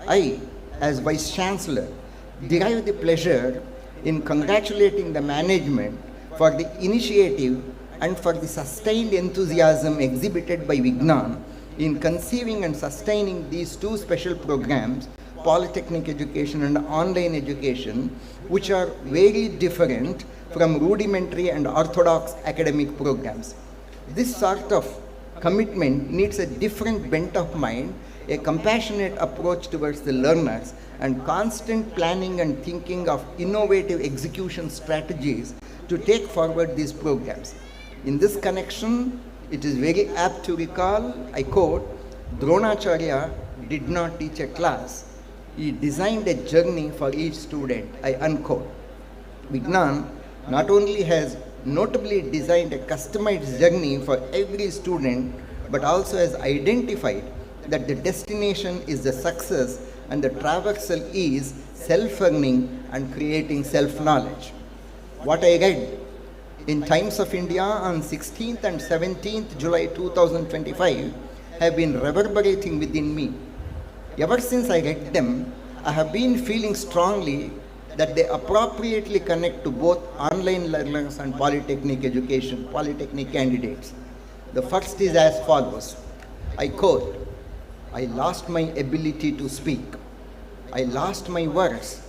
Speaker 9: I, as Vice Chancellor, derive the pleasure in congratulating the management for the initiative and for the sustained enthusiasm exhibited by Vignan in conceiving and sustaining these two special programs polytechnic education and online education, which are very different from rudimentary and orthodox academic programs. This sort of commitment needs a different bent of mind, a compassionate approach towards the learners, and constant planning and thinking of innovative execution strategies to take forward these programs. In this connection, it is very apt to recall, I quote, Dronacharya did not teach a class. He designed a journey for each student, I unquote. Vignan not only has notably designed a customized journey for every student, but also has identified that the destination is the success and the traversal is self-earning and creating self-knowledge. What I read in Times of India on 16th and 17th July 2025 have been reverberating within me. Ever since I read them, I have been feeling strongly that they appropriately connect to both online learners and polytechnic education, polytechnic candidates. The first is as follows. I quote, I lost my ability to speak. I lost my words.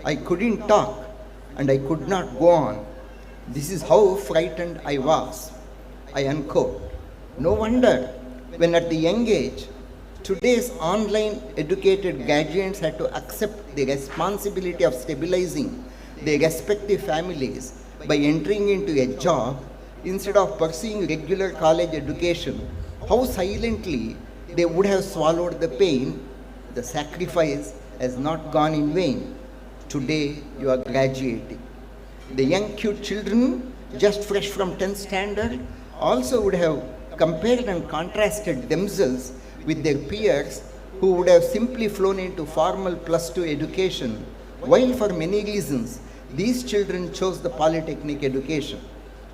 Speaker 9: I couldn't talk and I could not go on. This is how frightened I was. I unquote. No wonder when at the young age, today's online educated graduates had to accept the responsibility of stabilizing their respective families by entering into a job instead of pursuing regular college education, how silently they would have swallowed the pain. The sacrifice has not gone in vain. Today you are graduating. The young cute children just fresh from 10th standard also would have compared and contrasted themselves with their peers who would have simply flown into formal +2 education, while for many reasons these children chose the polytechnic education.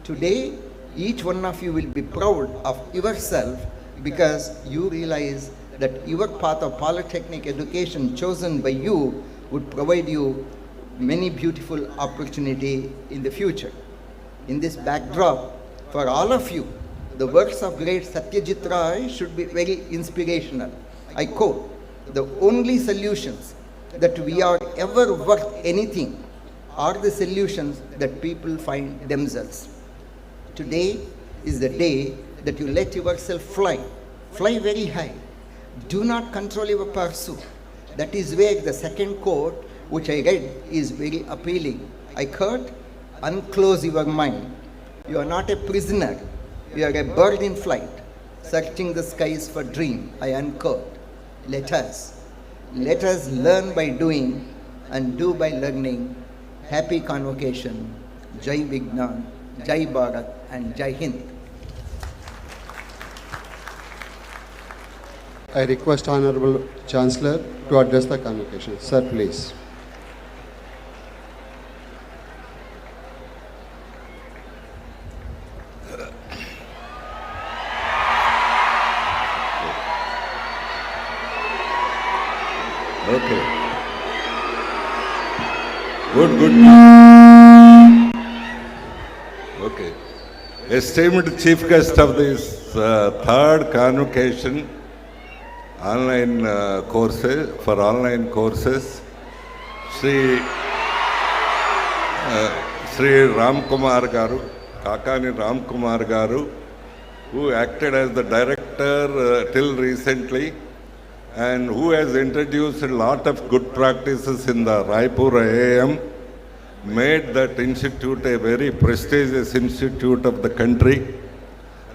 Speaker 9: Today, each one of you will be proud of yourself because you realize that your path of polytechnic education chosen by you would provide you many beautiful opportunities in the future. In this backdrop, for all of you, the works of great Satyajit Ray should be very inspirational. I quote, the only solutions that we are ever worth anything are the solutions that people find themselves. Today is the day that you let yourself fly. Fly very high. Do not control your pursuit. That is where the second quote, which I read, is very appealing. I quote, unclose your mind. You are not a prisoner. You are a bird in flight, searching the skies for dream. I unquote. Let us learn by doing and do by learning. Happy Convocation. Jai Vignan, Jai Bharat, and Jai Hind.
Speaker 13: I request Honorable Chancellor to address the convocation. Sir, please.
Speaker 1: Okay. Good. Okay. Esteemed Chief Guest of this third convocation, online courses, Sri Ram Kumar Garu, Kakani Ram Kumar Garu, who acted as the director till recently, and who has introduced a lot of good practices in the Raipur IIM, made that institute a very prestigious institute of the country,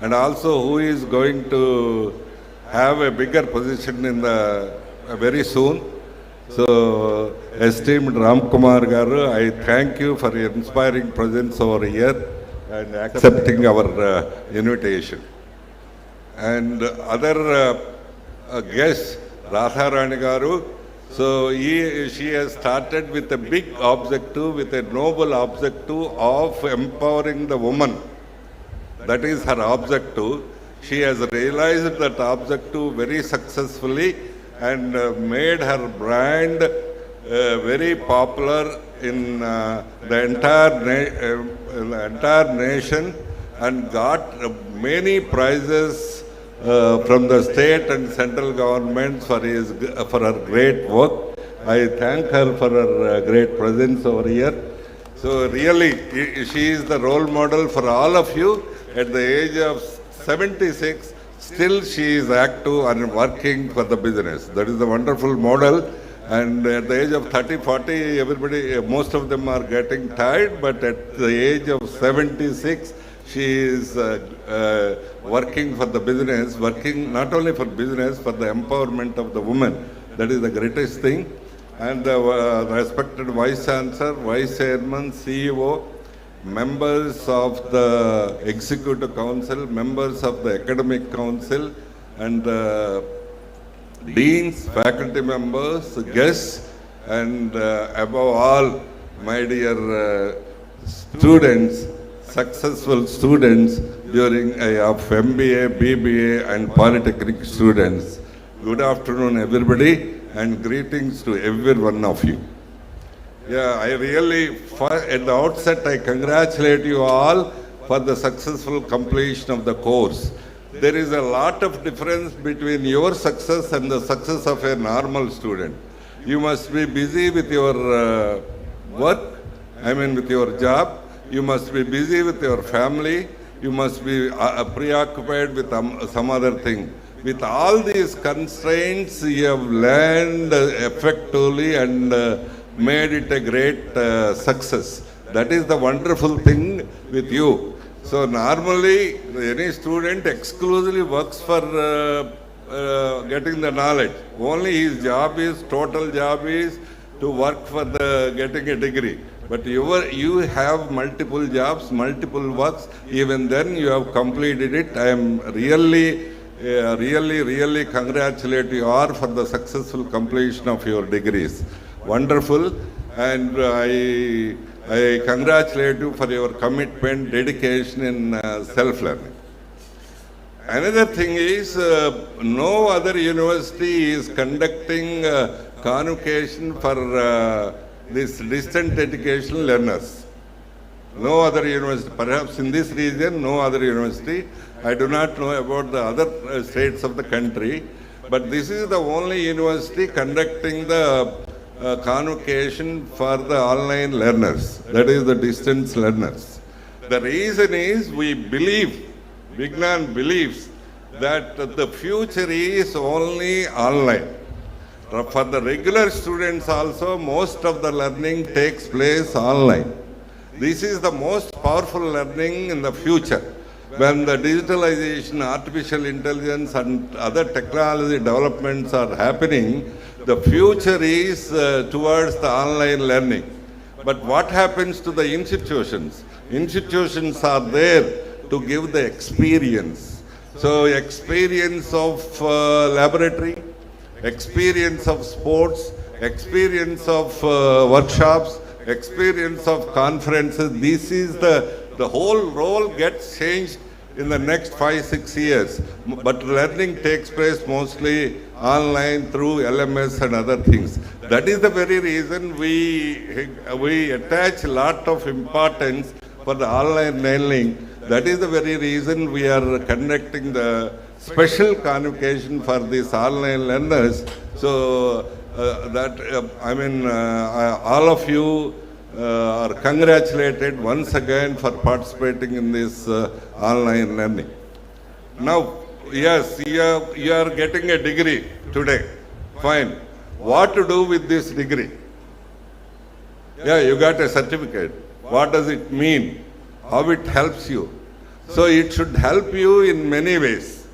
Speaker 1: and also who is going to have a bigger position in the very soon. So, esteemed Ram Kumar Garu, I thank you for your inspiring presence over here and accepting our invitation. And other guests, Radharani Garu, so she has started with a big objective, with a noble objective of empowering the woman. That is her objective. She has realized that objective very successfully and made her brand very popular in the entire nation, and got many prizes from the state and central governments for her great work. I thank her for her great presence over here. So really, she is the role model for all of you. At the age of 76, still she is active and working for the business. That is the wonderful model. And at the age of 30, 40, everybody, most of them are getting tired, but at the age of 76, she is working for the business, working not only for business, for the empowerment of the woman. That is the greatest thing. And the respected Vice Chancellor, Vice Chairman, CEO, members of the Executive Council, members of the Academic Council, and deans, faculty members, guests, and above all, my dear students, successful students during of MBA, BBA, and Polytechnic students. Good afternoon, everybody, and greetings to every one of you. Yeah, I really, at the outset, I congratulate you all for the successful completion of the course. There is a lot of difference between your success and the success of a normal student. You must be busy with your work, with your job. You must be busy with your family. You must be preoccupied with some other thing. With all these constraints, you have learned effectively and made it a great success. That is the wonderful thing with you. So normally, any student exclusively works for getting the knowledge. Only his job is, total job is to work for getting a degree. But you have multiple jobs, multiple works. Even then, you have completed it. I am really congratulate you all for the successful completion of your degrees. Wonderful. And I congratulate you for your commitment, dedication in self-learning. Another thing is, no other university is conducting convocation for this distant education learners. No other university, perhaps in this region, no other university. I do not know about the other states of the country, but this is the only university conducting the convocation for the online learners, that is the distance learners. The reason is we believe, Vignan believes, that the future is only online. For the regular students also, most of the learning takes place online. This is the most powerful learning in the future. When the digitalization, artificial intelligence and other technology developments are happening, the future is towards the online learning. But what happens to the institutions? Institutions are there to give the experience. So experience of laboratory, experience of sports, experience of workshops, experience of conferences. This is the whole role gets changed in the next 5-6 years. But learning takes place mostly online through LMS and other things. That is the very reason we attach a lot of importance for the online learning. That is the very reason we are conducting the special convocation for these online learners. So all of you are congratulated once again for participating in this online learning. Now, yes, you are getting a degree today. Fine. What to do with this degree? Yeah, you got a certificate. What does it mean? How it helps you? So it should help you in many ways.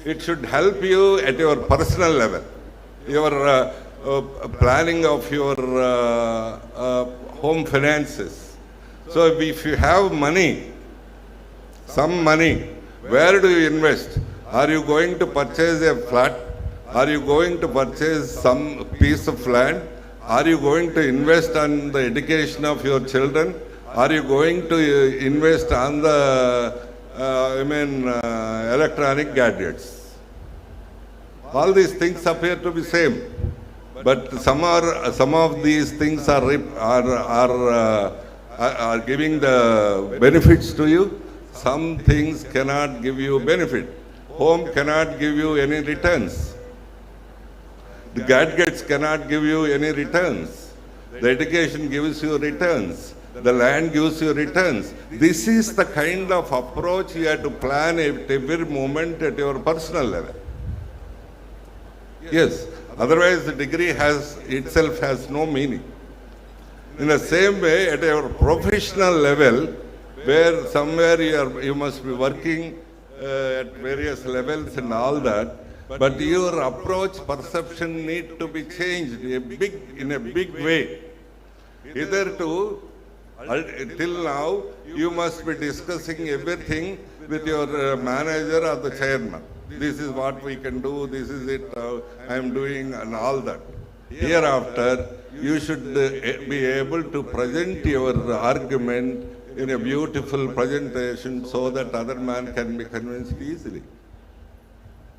Speaker 1: It should help you at your personal level. Your planning of your home finances. So if you have money, some money, where do you invest? Are you going to purchase a flat? Are you going to purchase some piece of land? Are you going to invest on the education of your children? Are you going to invest on the electronic gadgets? All these things appear to be same, but some of these things are giving the benefits to you. Some things cannot give you benefit. Home cannot give you any returns. The gadgets cannot give you any returns. The education gives you returns. The land gives you returns. This is the kind of approach you have to plan at every moment at your personal level. Yes, otherwise the degree itself has no meaning. In the same way, at your professional level, where somewhere you must be working at various levels and all that, but your approach, perception need to be changed in a big way. Hitherto, till now, you must be discussing everything with your manager or the chairman. This is what we can do, this is it, I am doing, and all that. Hereafter, you should be able to present your argument in a beautiful presentation so that other man can be convinced easily.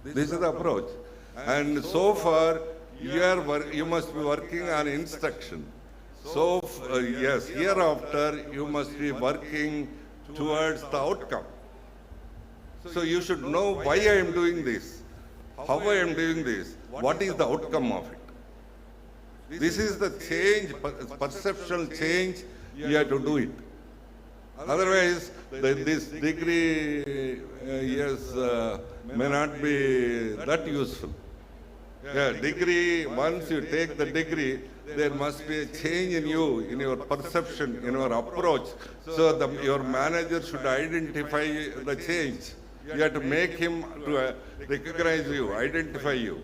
Speaker 1: This is the approach. And so far, you must be working on instruction. So, yes, hereafter, you must be working towards the outcome. So you should know why I am doing this, how I am doing this, what is the outcome of it. This is the change, perceptual change, you have to do it. Otherwise, this degree may not be that useful. Yeah, degree, once you take the degree, there must be a change in you, in your perception, in your approach. So your manager should identify the change. You have to make him to recognize you, identify you.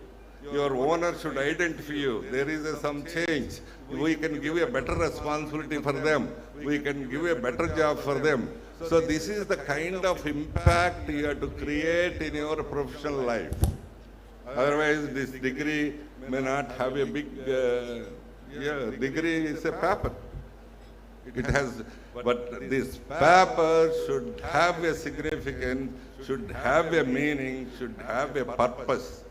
Speaker 1: Your owner should identify you. There is some change. We can give a better responsibility for them. We can give a better job for them. So this is the kind of impact you have to create in your professional life. Otherwise, this degree may not have a big, degree is a paper. It has, but this paper should have a significance, should have a meaning, should have a purpose.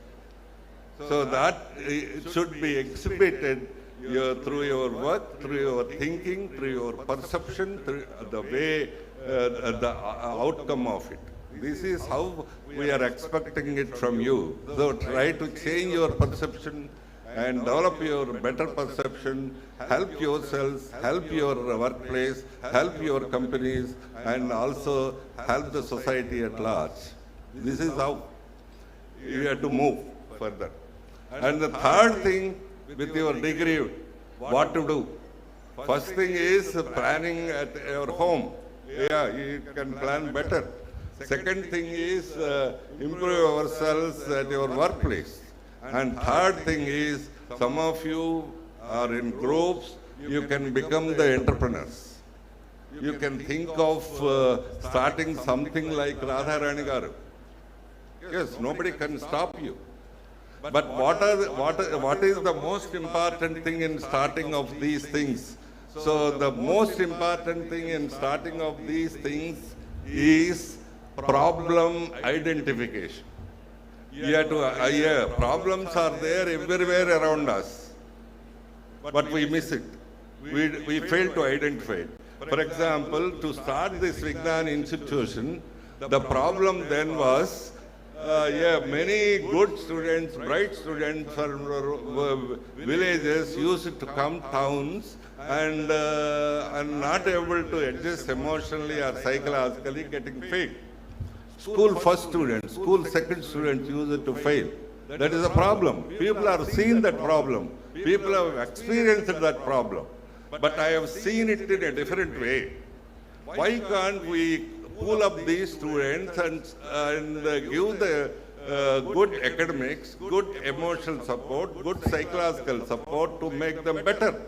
Speaker 1: So that it should be exhibited through your work, through your thinking, through your perception, through the way, the outcome of it. This is how we are expecting it from you. So try to change your perception and develop your better perception, help yourselves, help your workplace, help your companies, and also help the society at large. This is how you have to move further. And the third thing with your degree, what to do. First thing is planning at your home. Yeah, you can plan better. Second thing is improve ourselves at your workplace. And third thing is, some of you are in groups, you can become the entrepreneurs. You can think of starting something like Radharani Garu. Yes, nobody can stop you. But what is the most important thing in starting of these things? So the most important thing in starting of these things is problem identification. You have to, problems are there everywhere around us, but we miss it. We fail to identify it. For example, to start this Vignan institution, the problem then was, many good students, bright students from villages used to come towns and not able to adjust emotionally or psychologically, getting failed. School first students, school second students used to fail. That is a problem. People have seen that problem. People have experienced that problem. But I have seen it in a different way. Why can't we pull up these students and give the good academics, good emotional support, good psychological support to make them better?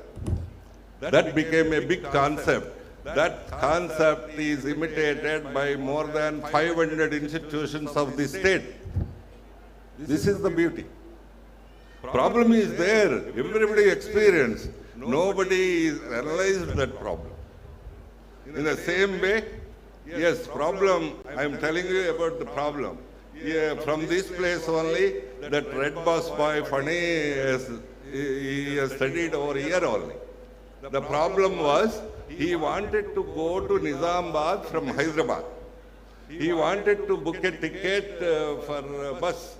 Speaker 1: That became a big concept. That concept is imitated by more than 500 institutions of the state. This is the beauty. Problem is there. Everybody experienced. Nobody analyzed that problem. In the same way, yes, problem, I am telling you about the problem. Yeah, from this place only, that red bus boy, funny, he has studied over here only. The problem was, he wanted to go to Nizamabad from Hyderabad. He wanted to book a ticket for a bus.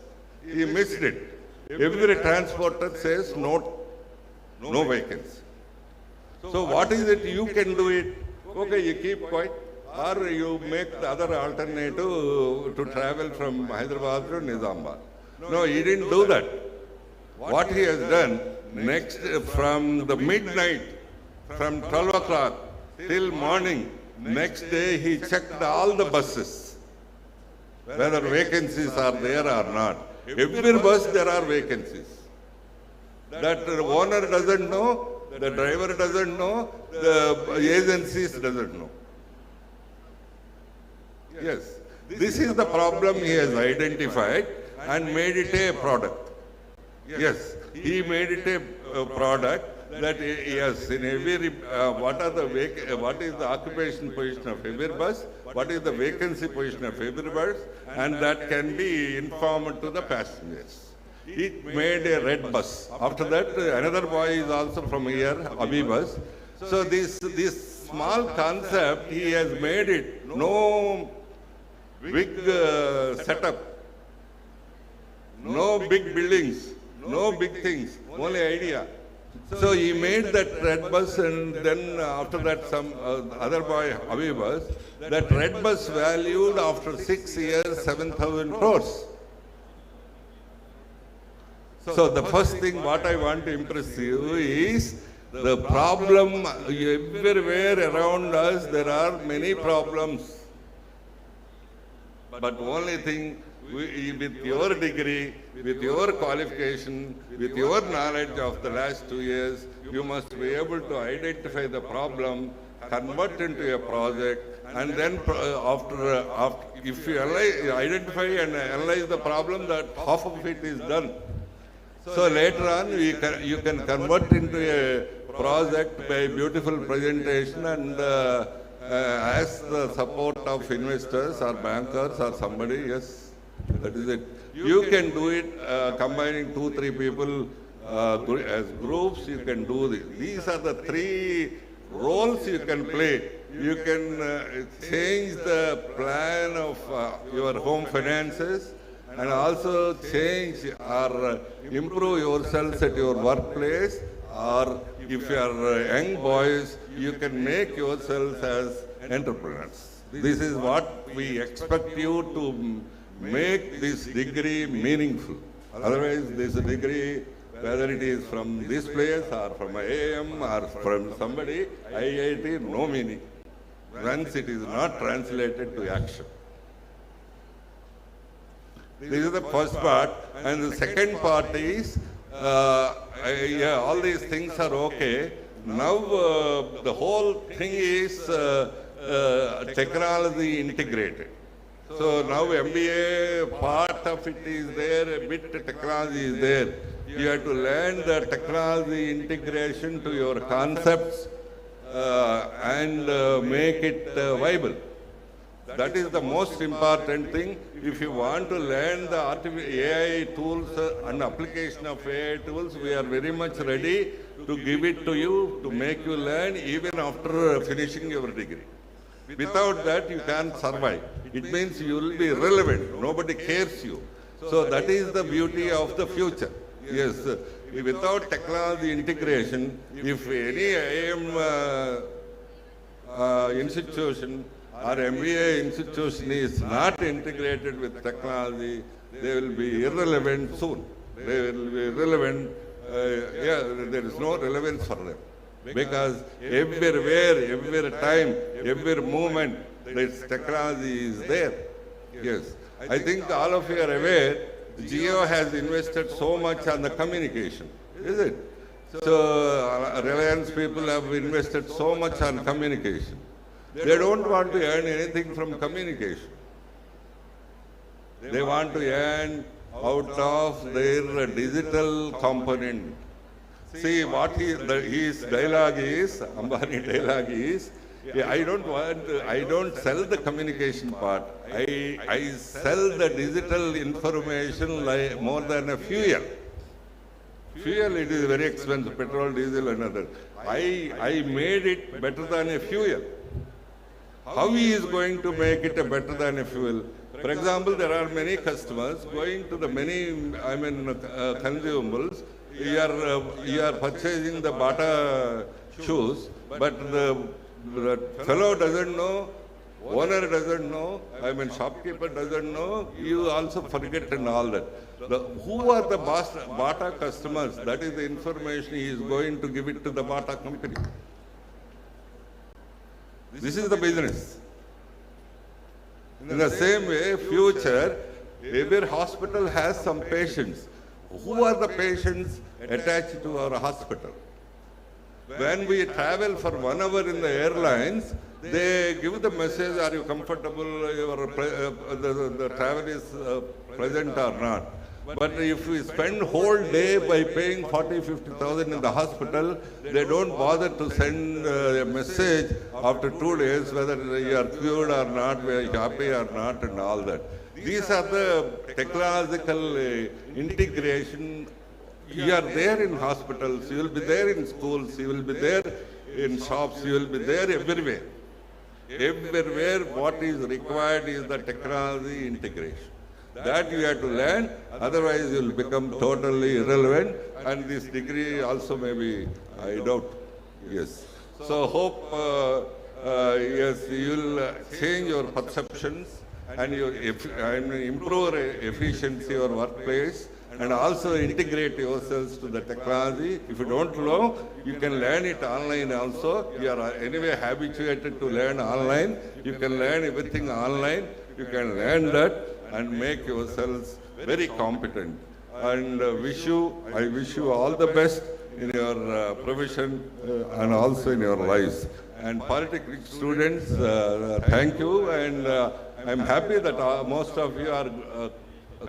Speaker 1: He missed it. Every transporter says no vacancy. So what is it? You can do it. Okay, you keep quiet. Or you make the other alternative to travel from Hyderabad to Nizamabad. No, he didn't do that. What he has done, next from the midnight, from 12 o'clock till morning, next day he checked all the buses, whether vacancies are there or not. Every bus there are vacancies. That the owner doesn't know, the driver doesn't know, the agencies doesn't know. Yes, this is the problem he has identified and made it a product. Yes, he made it a product that yes, in every what is the occupation position of every bus, what is the vacancy position of every bus, and that can be informed to the passengers. He made a red bus. After that, another boy is also from here, Abhi bus. So this small concept, he has made it no big setup, no big buildings, no big things, only idea. So he made that red bus, and then after that some other boy, Abhi bus, that red bus valued after 6 years 7,000 crores. So the first thing what I want to impress you is the problem everywhere around us, there are many problems. But only thing, with your degree, with your qualification, with your knowledge of the last 2 years, you must be able to identify the problem, convert into a project, and then after if you identify and analyze the problem, that half of it is done. So later on, you can convert into a project by beautiful presentation and ask the support of investors or bankers or somebody. Yes, that is it. You can do it combining 2-3 people as groups. You can do this. These are the 3 roles you can play. You can change the plan of your home finances, and also change or improve yourselves at your workplace, or if you are young boys, you can make yourselves as entrepreneurs. This is what we expect you to make this degree meaningful. Otherwise, this degree, whether it is from this place or from IIM or from somebody, IIT, no meaning, once it is not translated to action. This is the first part, and the second part is, all these things are okay. Now the whole thing is technology integrated. So now MBA, part of it is there, a bit technology is there. You have to learn the technology integration to your concepts and make it viable. That is the most important thing. If you want to learn the AI tools and application of AI tools, we are very much ready to give it to you, to make you learn even after finishing your degree. Without that, you can't survive. It means you will be irrelevant. Nobody cares you. So that is the beauty of the future. Yes, without technology integration, if any IIM institution or MBA institution is not integrated with technology, they will be irrelevant soon. They will be irrelevant. There is no relevance for them. Because everywhere, every time, every moment, this technology is there. Yes. I think all of you are aware, Jio has invested so much on the communication, is it? So Reliance people have invested so much on communication. They don't want to earn anything from communication. They want to earn out of their digital component. See what his dialogue is, Ambani dialogue is, I don't sell the communication part. I sell the digital information like more than a fuel. Fuel, it is very expensive, petrol, diesel and other. I made it better than a fuel. How he is going to make it better than a fuel? For example, there are many customers going to the consumables. You are purchasing the Bata shoes, but the fellow doesn't know, owner doesn't know, shopkeeper doesn't know, you also forget and all that. Who are the Bata customers? That is the information he is going to give it to the Bata company. This is the business. In the same way, future, every hospital has some patients. Who are the patients attached to our hospital? When we travel for 1 hour in the airlines, they give the message, are you comfortable, the travel is pleasant or not. But if we spend whole day by paying 40,000-50,000 in the hospital, they don't bother to send a message after 2 days whether you are cured or not, we are happy or not and all that. These are the technological integration. You are there in hospitals, you will be there in schools, you will be there in shops, you will be there everywhere. Everywhere what is required is the technology integration. That you have to learn, otherwise you will become totally irrelevant, and this degree also may be, I doubt. Yes. So hope, yes, you will change your perceptions and you improve efficiency of workplace, and also integrate yourselves to the technology. If you don't know, you can learn it online also. You are anyway habituated to learn online. You can learn everything online. You can learn that and make yourselves very competent. And I wish you all the best in your profession and also in your lives. And Polytechnic students, thank you. And I'm happy that most of you are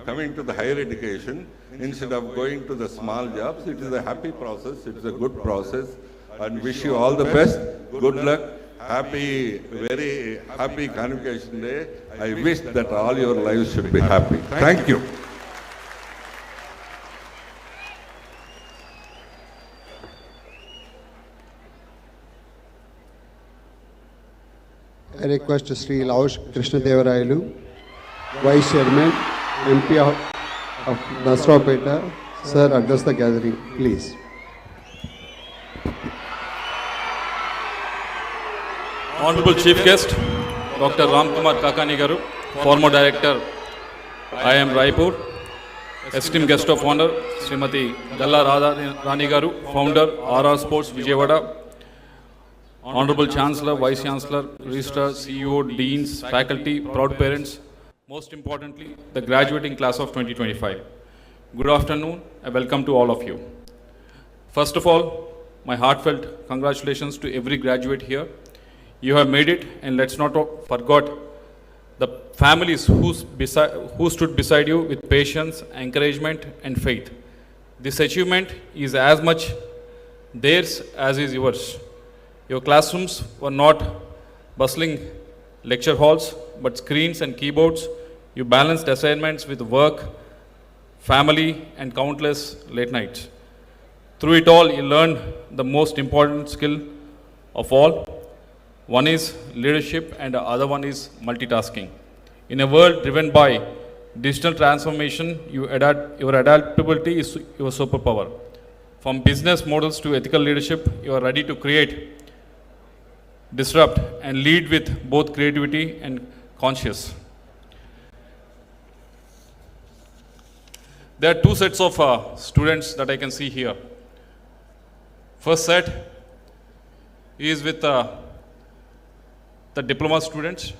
Speaker 1: coming to the higher education instead of going to the small jobs. It is a happy process. It is a good process. And wish you all the best. Good luck. Very happy Convocation Day. I wish that all your lives should be happy. Thank you.
Speaker 13: I request Sri Laush Krishnadevarayalu, Vice Chairman, MP of Nasrapeta, sir, address the gathering, please.
Speaker 15: Honorable Chief Guest, Dr. Ramkumar Kakani Garu, former Director, IIM Raipur, esteemed Guest of Honor, Srimati Galla Radha Rani Garu, Founder, RR Sports Vijayawada, Honorable Chancellor, Vice Chancellor, Registrar, CEO, Deans, Faculty, proud parents, most importantly, the graduating class of 2025. Good afternoon and welcome to all of you. First of all, my heartfelt congratulations to every graduate here. You have made it, and let's not forget the families who stood beside you with patience, encouragement and faith. This achievement is as much theirs as is yours. Your classrooms were not bustling lecture halls, but screens and keyboards. You balanced assignments with work, family and countless late nights. Through it all, you learned the most important skill of all. One is leadership and the other one is multitasking. In a world driven by digital transformation, your adaptability is your superpower. From business models to ethical leadership, you are ready to create, disrupt and lead with both creativity and conscience. There are two sets of students that I can see here. First set is with the diploma students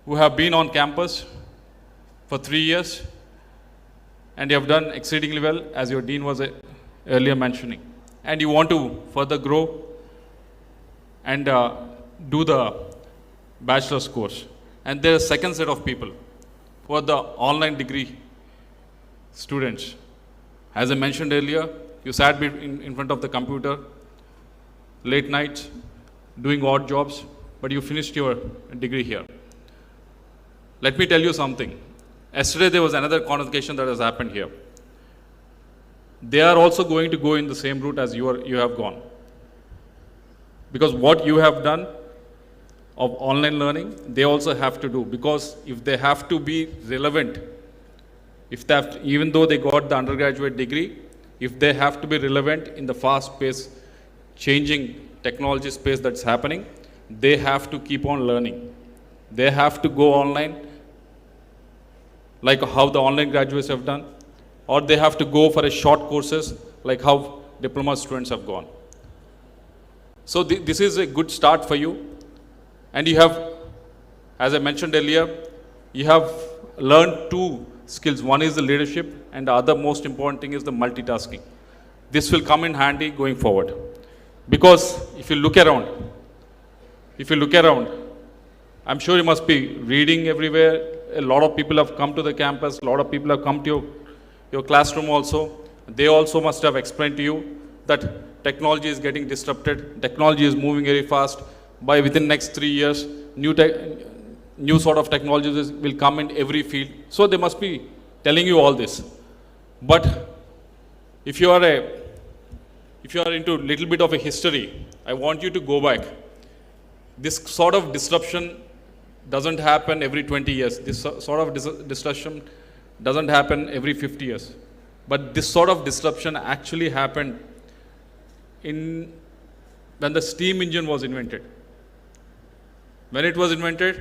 Speaker 15: who have been on campus for 3 years and you have done exceedingly well, as your dean was earlier mentioning. And you want to further grow and do the bachelor's course. And there is a second set of people who are the online degree students. As I mentioned earlier, you sat in front of the computer, late nights, doing odd jobs, but you finished your degree here. Let me tell you something. Yesterday there was another convocation that has happened here. They are also going to go in the same route as you have gone. Because what you have done of online learning, they also have to do, because if they have to be relevant, if they have to, even though they got the undergraduate degree, if they have to be relevant in the fast-paced, changing technology space that's happening, they have to keep on learning. They have to go online, like how the online graduates have done, or they have to go for a short courses, like how diploma students have gone. So this is a good start for you. And you have, as I mentioned earlier, you have learned two skills. One is the leadership, and the other most important thing is the multitasking. This will come in handy going forward. Because if you look around, I'm sure you must be reading everywhere. A lot of people have come to the campus, a lot of people have come to your classroom also. They also must have explained to you that technology is getting disrupted, technology is moving very fast. By within next 3 years, new sort of technologies will come in every field. So they must be telling you all this. But if you are into a little bit of a history, I want you to go back. This sort of disruption doesn't happen every 20 years. This sort of disruption doesn't happen every 50 years. But this sort of disruption actually happened when the steam engine was invented. When it was invented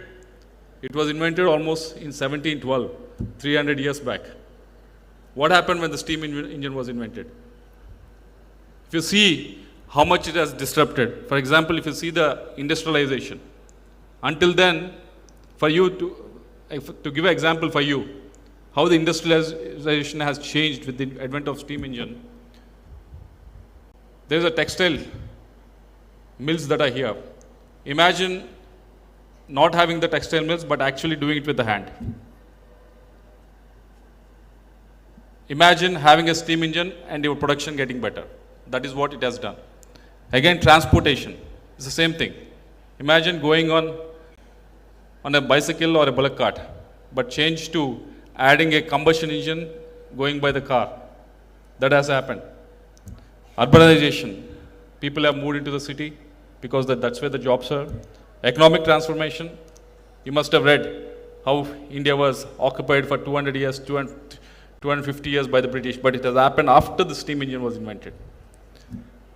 Speaker 15: almost in 1712, 300 years back. What happened when the steam engine was invented? If you see how much it has disrupted, for example, if you see the industrialization, until then, for you to give an example for you, how the industrialization has changed with the advent of steam engine. There's a textile mills that are here. Imagine not having the textile mills, but actually doing it with the hand. Imagine having a steam engine and your production getting better. That is what it has done. Again, transportation is the same thing. Imagine going on a bicycle or a bullock cart, but change to adding a combustion engine going by the car. That has happened. Urbanization. People have moved into the city because that's where the jobs are. Economic transformation. You must have read how India was occupied for 200 years, 250 years by the British, but it has happened after the steam engine was invented.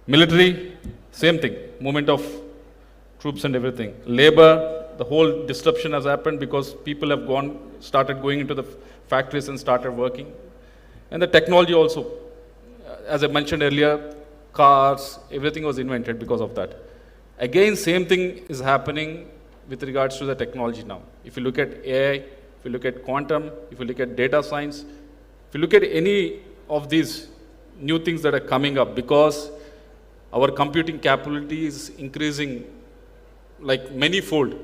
Speaker 15: Military, same thing. Movement of troops and everything. Labor, the whole disruption has happened because people have started going into the factories and started working. And the technology also, as I mentioned earlier, cars, everything was invented because of that. Again, same thing is happening with regards to the technology now. If you look at AI, if you look at quantum, if you look at data science, if you look at any of these new things that are coming up, because our computing capability is increasing like many-fold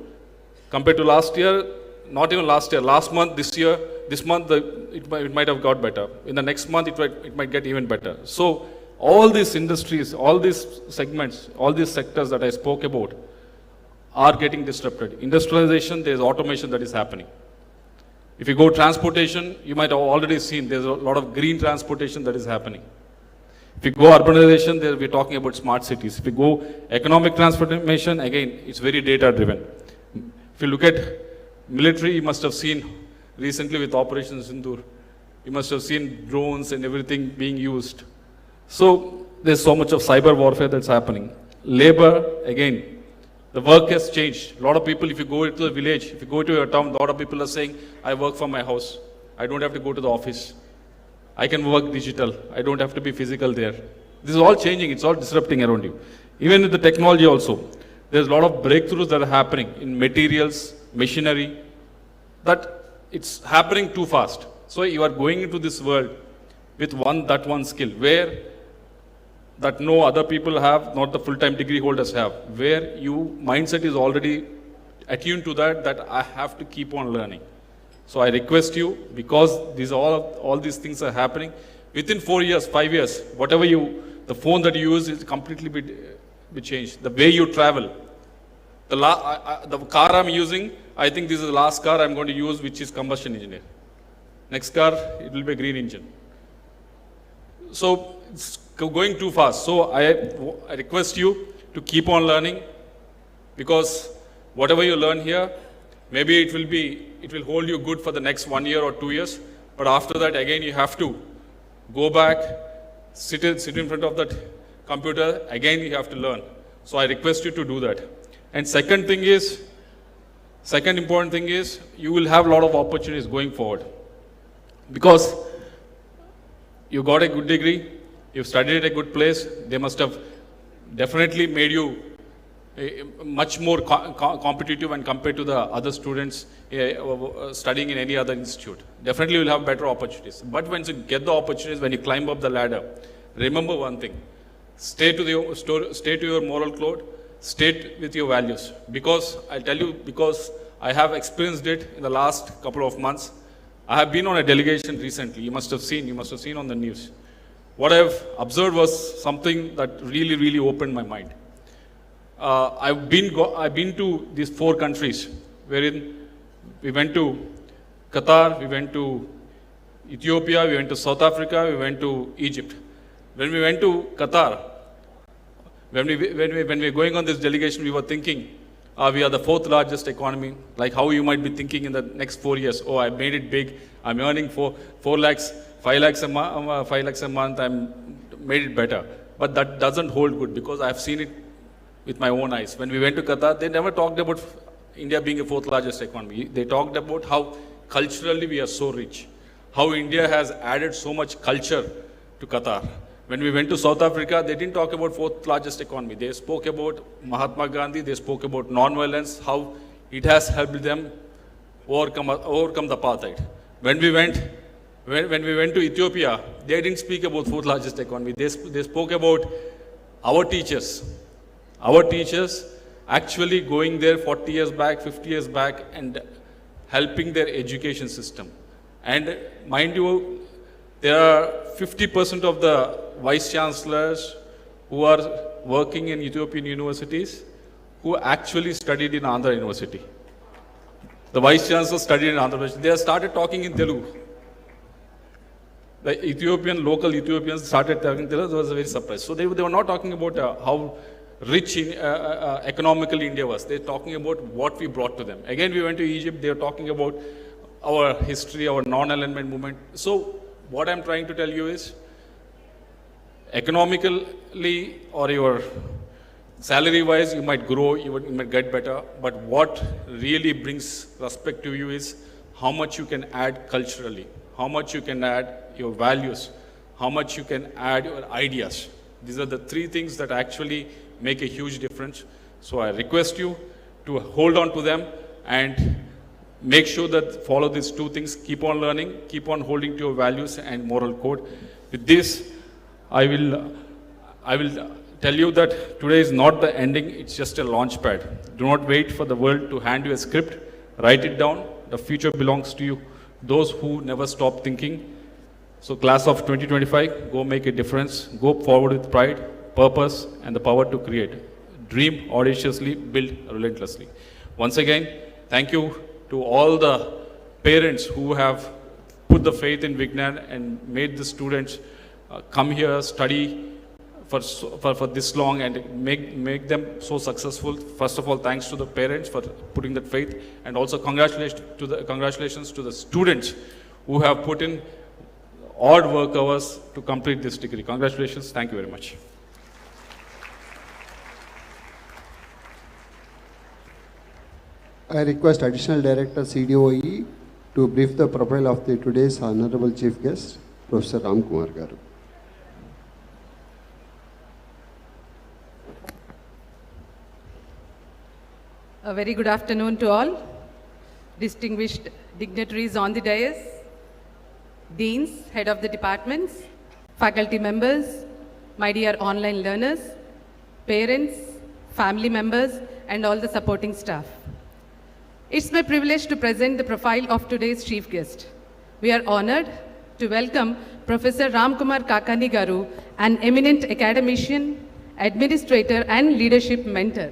Speaker 15: compared to last year, not even last year, last month, this month, it might have got better. In the next month, it might get even better. So all these industries, all these segments, all these sectors that I spoke about are getting disrupted. Industrialization, there's automation that is happening. If you go transportation, you might have already seen there's a lot of green transportation that is happening. If you go urbanization, we're talking about smart cities. If you go economic transformation, again, it's very data driven. If you look at military, you must have seen recently with Operation Sindoor, you must have seen drones and everything being used. So there's so much of cyber warfare that's happening. Labor, again, the work has changed. A lot of people, if you go to the village, if you go to your town, a lot of people are saying, I work from my house. I don't have to go to the office. I can work digital. I don't have to be physical there. This is all changing. It's all disrupting around you. Even with the technology also, there's a lot of breakthroughs that are happening in materials, machinery, that it's happening too fast. So you are going into this world with one skill, where that no other people have, not the full-time degree holders have, where mindset is already attuned to that I have to keep on learning. So I request you, because all these things are happening, within 4 years, 5 years, whatever the phone that you use is completely be changed. The way you travel, the car I'm using, I think this is the last car I'm going to use, which is combustion engine. Next car, it will be a green engine. So it's going too fast. So I request you to keep on learning, because whatever you learn here, maybe it will hold you good for the next 1 year or 2 years, but after that, again, you have to go back, sit in front of that computer, again, you have to learn. So I request you to do that. And second important thing is, you will have a lot of opportunities going forward. Because you got a good degree, you studied at a good place, they must have definitely made you much more competitive and compared to the other students studying in any other institute. Definitely you will have better opportunities. But when you get the opportunities, when you climb up the ladder, remember one thing, stay to your moral code, stay with your values. Because I'll tell you, because I have experienced it in the last couple of months. I have been on a delegation recently, you must have seen on the news. What I've observed was something that really, really opened my mind. I've been to these 4 countries, wherein we went to Qatar, we went to Ethiopia, we went to South Africa, we went to Egypt. When we went to Qatar, when we were going on this delegation, we were thinking, we are the 4th largest economy, like how you might be thinking in the next 4 years. Oh, I made it big, I'm earning 4 lakhs, 5 lakhs a month, I'm made it better. But that doesn't hold good, because I've seen it with my own eyes. When we went to Qatar, they never talked about India being a 4th largest economy. They talked about how culturally we are so rich, how India has added so much culture to Qatar. When we went to South Africa, they didn't talk about 4th largest economy. They spoke about Mahatma Gandhi, they spoke about non-violence, how it has helped them overcome the apartheid. When we went to Ethiopia, they didn't speak about 4th largest economy. They spoke about our teachers. Our teachers actually going there 40 years back, 50 years back, and helping their education system. And mind you, there are 50% of the vice chancellors who are working in Ethiopian universities who actually studied in Andhra University. The vice chancellor studied in Andhra University. They started talking in Telugu. The local Ethiopians started talking Telugu. I was very surprised. So they were not talking about how rich economically India was. They're talking about what we brought to them. Again, we went to Egypt. They were talking about our history, our non-alignment movement. So what I'm trying to tell you is, economically or your salary-wise, you might grow, you might get better. But what really brings respect to you is how much you can add culturally, how much you can add your values, how much you can add your ideas. These are the 3 things that actually make a huge difference. So I request you to hold on to them and make sure that follow these 2 things. Keep on learning, keep on holding to your values and moral code. With this, I will tell you that today is not the ending, it's just a launch pad. Do not wait for the world to hand you a script. Write it down. The future belongs to you. Those who never stop thinking. So class of 2025, go make a difference. Go forward with pride, purpose, and the power to create. Dream audaciously, build relentlessly. Once again, thank you to all the parents who have put the faith in Vignan and made the students come here, study for this long and make them so successful. First of all, thanks to the parents for putting that faith, and also congratulations to the students who have put in odd work hours to complete this degree. Congratulations. Thank you very much.
Speaker 13: I request Additional Director CDOE to brief the profile of today's Honorable Chief Guest, Professor Ram Kumar Garu.
Speaker 16: A very good afternoon to all, distinguished dignitaries on the dais, deans, head of the departments, faculty members, my dear online learners, parents, family members, and all the supporting staff. It's my privilege to present the profile of today's chief guest. We are honored to welcome Professor Ram Kumar Kakani Garu, an eminent academician, administrator, and leadership mentor.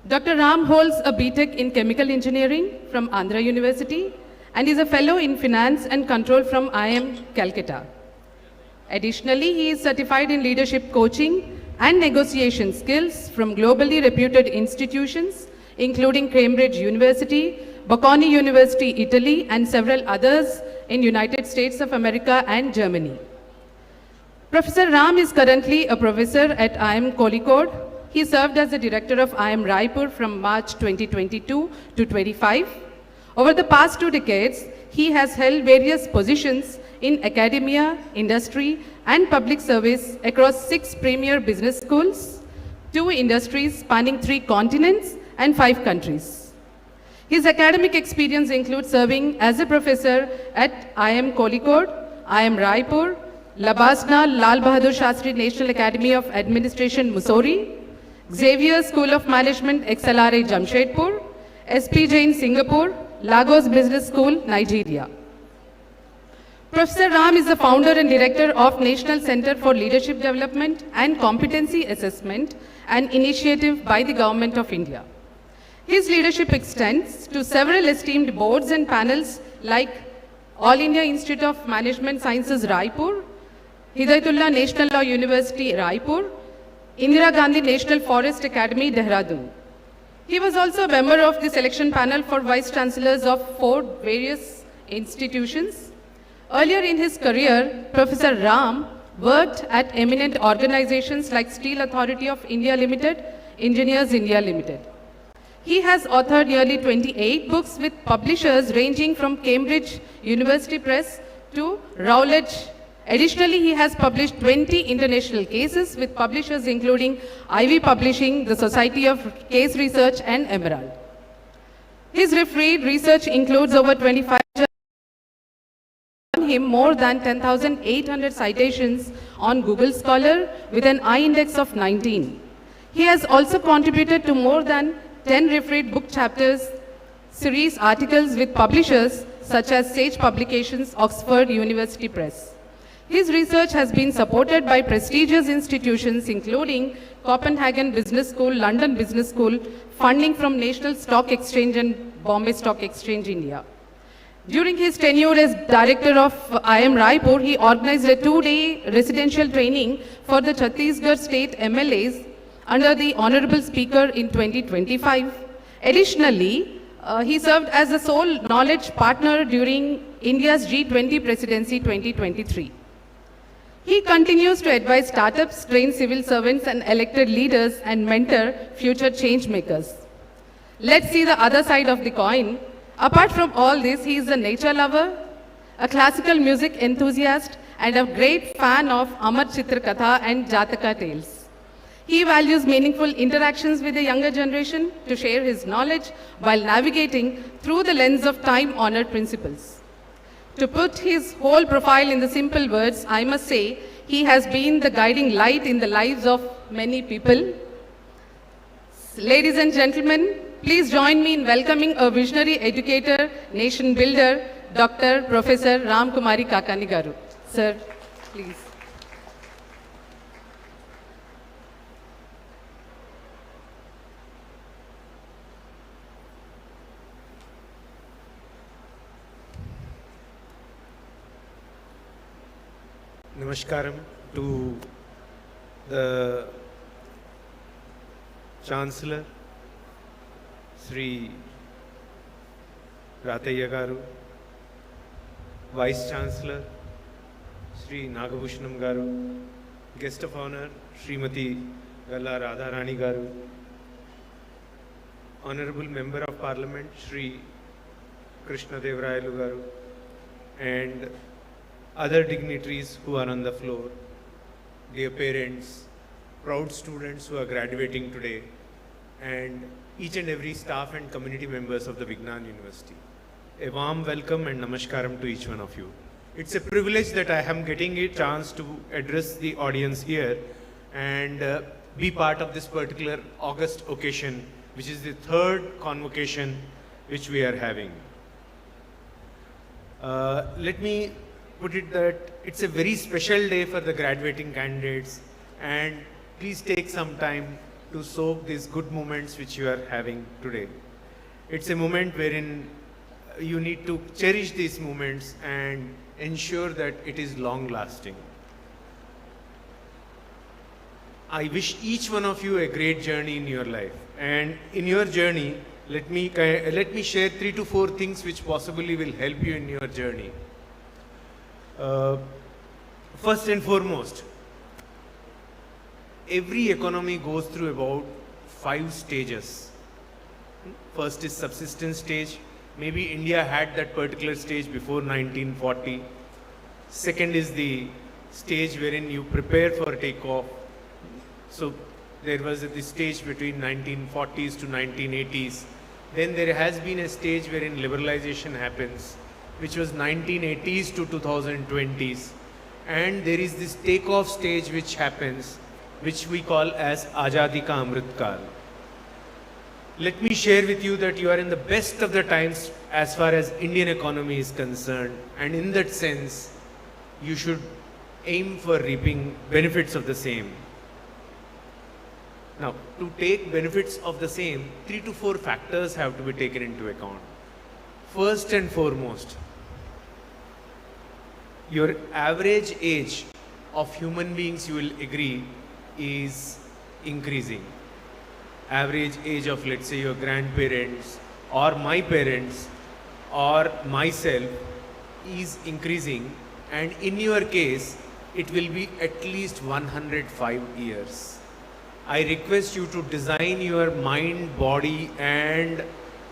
Speaker 16: Dr. Ram holds a BTech in Chemical Engineering from Andhra University and is a fellow in Finance and Control from IIM Calcutta. Additionally, he is certified in leadership coaching and negotiation skills from globally reputed institutions including Cambridge University, Bocconi University, Italy, and several others in United States of America and Germany. Professor Ram is currently a professor at IIM Kozhikode. He served as the director of IIM Raipur from March 2022 to 25. Over the past 2 decades, he has held various positions in academia, industry, and public service across 6 premier business schools, 2 industries spanning 3 continents and 5 countries. His academic experience includes serving as a professor at IIM Kozhikode, IIM Raipur, Labasna Lal Bahadur Shastri National Academy of Administration, Mussoorie, Xavier School of Management, XLRA, Jamshedpur, SP Jain, Singapore, Lagos Business School, Nigeria. Professor Ram is the founder and director of National Center for Leadership Development and Competency Assessment, an initiative by the Government of India. His leadership extends to several esteemed boards and panels like All India Institute of Management Sciences, Raipur, Hidayatullah National Law University, Raipur, Indira Gandhi National Forest Academy, Dehradun. He was also a member of the selection panel for vice chancellors of 4 various institutions. Earlier in his career, Professor Ram worked at eminent organizations like Steel Authority of India Limited, Engineers India Limited. He has authored nearly 28 books with publishers ranging from Cambridge University Press to Routledge. Additionally, he has published 20 international cases with publishers including Ivy Publishing, the Society of Case Research, and Emerald. His refereed research includes over 25 him more than 10,800 citations on Google Scholar with an I-index of 19. He has also contributed to more than 10 refereed book chapters, series articles with publishers such as Sage Publications, Oxford University Press. His research has been supported by prestigious institutions including Copenhagen Business School, London Business School, funding from National Stock Exchange and Bombay Stock Exchange, India. During his tenure as director of IIM Raipur, he organized a 2-day residential training for the Chhattisgarh state MLAs under the Honorable Speaker in 2025. Additionally, he served as the sole knowledge partner during India's G20 presidency 2023. He continues to advise startups, train civil servants and elected leaders, and mentor future change makers. Let's see the other side of the coin. Apart from all this, he is a nature lover, a classical music enthusiast, and a great fan of Amar Chitra Katha and Jataka tales. He values meaningful interactions with the younger generation to share his knowledge while navigating through the lens of time-honored principles. To put his whole profile in the simple words, I must say he has been the guiding light in the lives of many people. Ladies and gentlemen, please join me in welcoming a visionary educator, nation builder, Dr. Professor Ram Kumari Kakani Garu. Sir, please.
Speaker 17: Namaskaram to the Chancellor, Sri Rataya Garu, Vice Chancellor, Sri Nagabhushanam Garu, Guest of Honor, Srimati Galla Radharani Garu, Honorable Member of Parliament, Sri Krishna Devaraylu Garu, and other dignitaries who are on the floor, dear parents, proud students who are graduating today, and each and every staff and community members of the Vignan University. A warm welcome and namaskaram to each one of you. It's a privilege that I am getting a chance to address the audience here and be part of this particular August occasion, which is the 3rd convocation which we are having. Let me put it that it's a very special day for the graduating candidates, and please take some time to soak these good moments which you are having today. It's a moment wherein you need to cherish these moments and ensure that it is long lasting. I wish each one of you a great journey in your life, and in your journey let me share 3 to 4 things which possibly will help you in your journey. First and foremost, every economy goes through about 5 stages. First is subsistence stage. Maybe India had that particular stage before 1940. Second is the stage wherein you prepare for takeoff. So there was this stage between 1940s to 1980s. Then there has been a stage wherein liberalization happens, which was 1980s to 2020s. And there is this takeoff stage which happens, which we call as Azadi Ka Amrit Kal. Let me share with you that you are in the best of the times as far as Indian economy is concerned, and in that sense, you should aim for reaping benefits of the same. Now, to take benefits of the same, 3 to 4 factors have to be taken into account. First and foremost, your average age of human beings, you will agree, is increasing. Average age of, let's say, your grandparents or my parents or myself is increasing, and in your case, it will be at least 105 years. I request you to design your mind, body and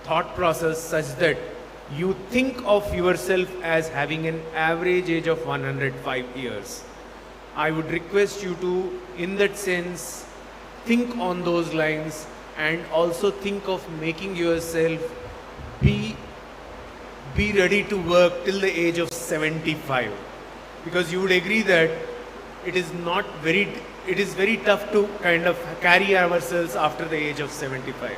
Speaker 17: thought process such that you think of yourself as having an average age of 105 years. I would request you to, in that sense, think on those lines, and also think of making yourself be ready to work till the age of 75. Because you would agree that it is very tough to kind of carry ourselves after the age of 75.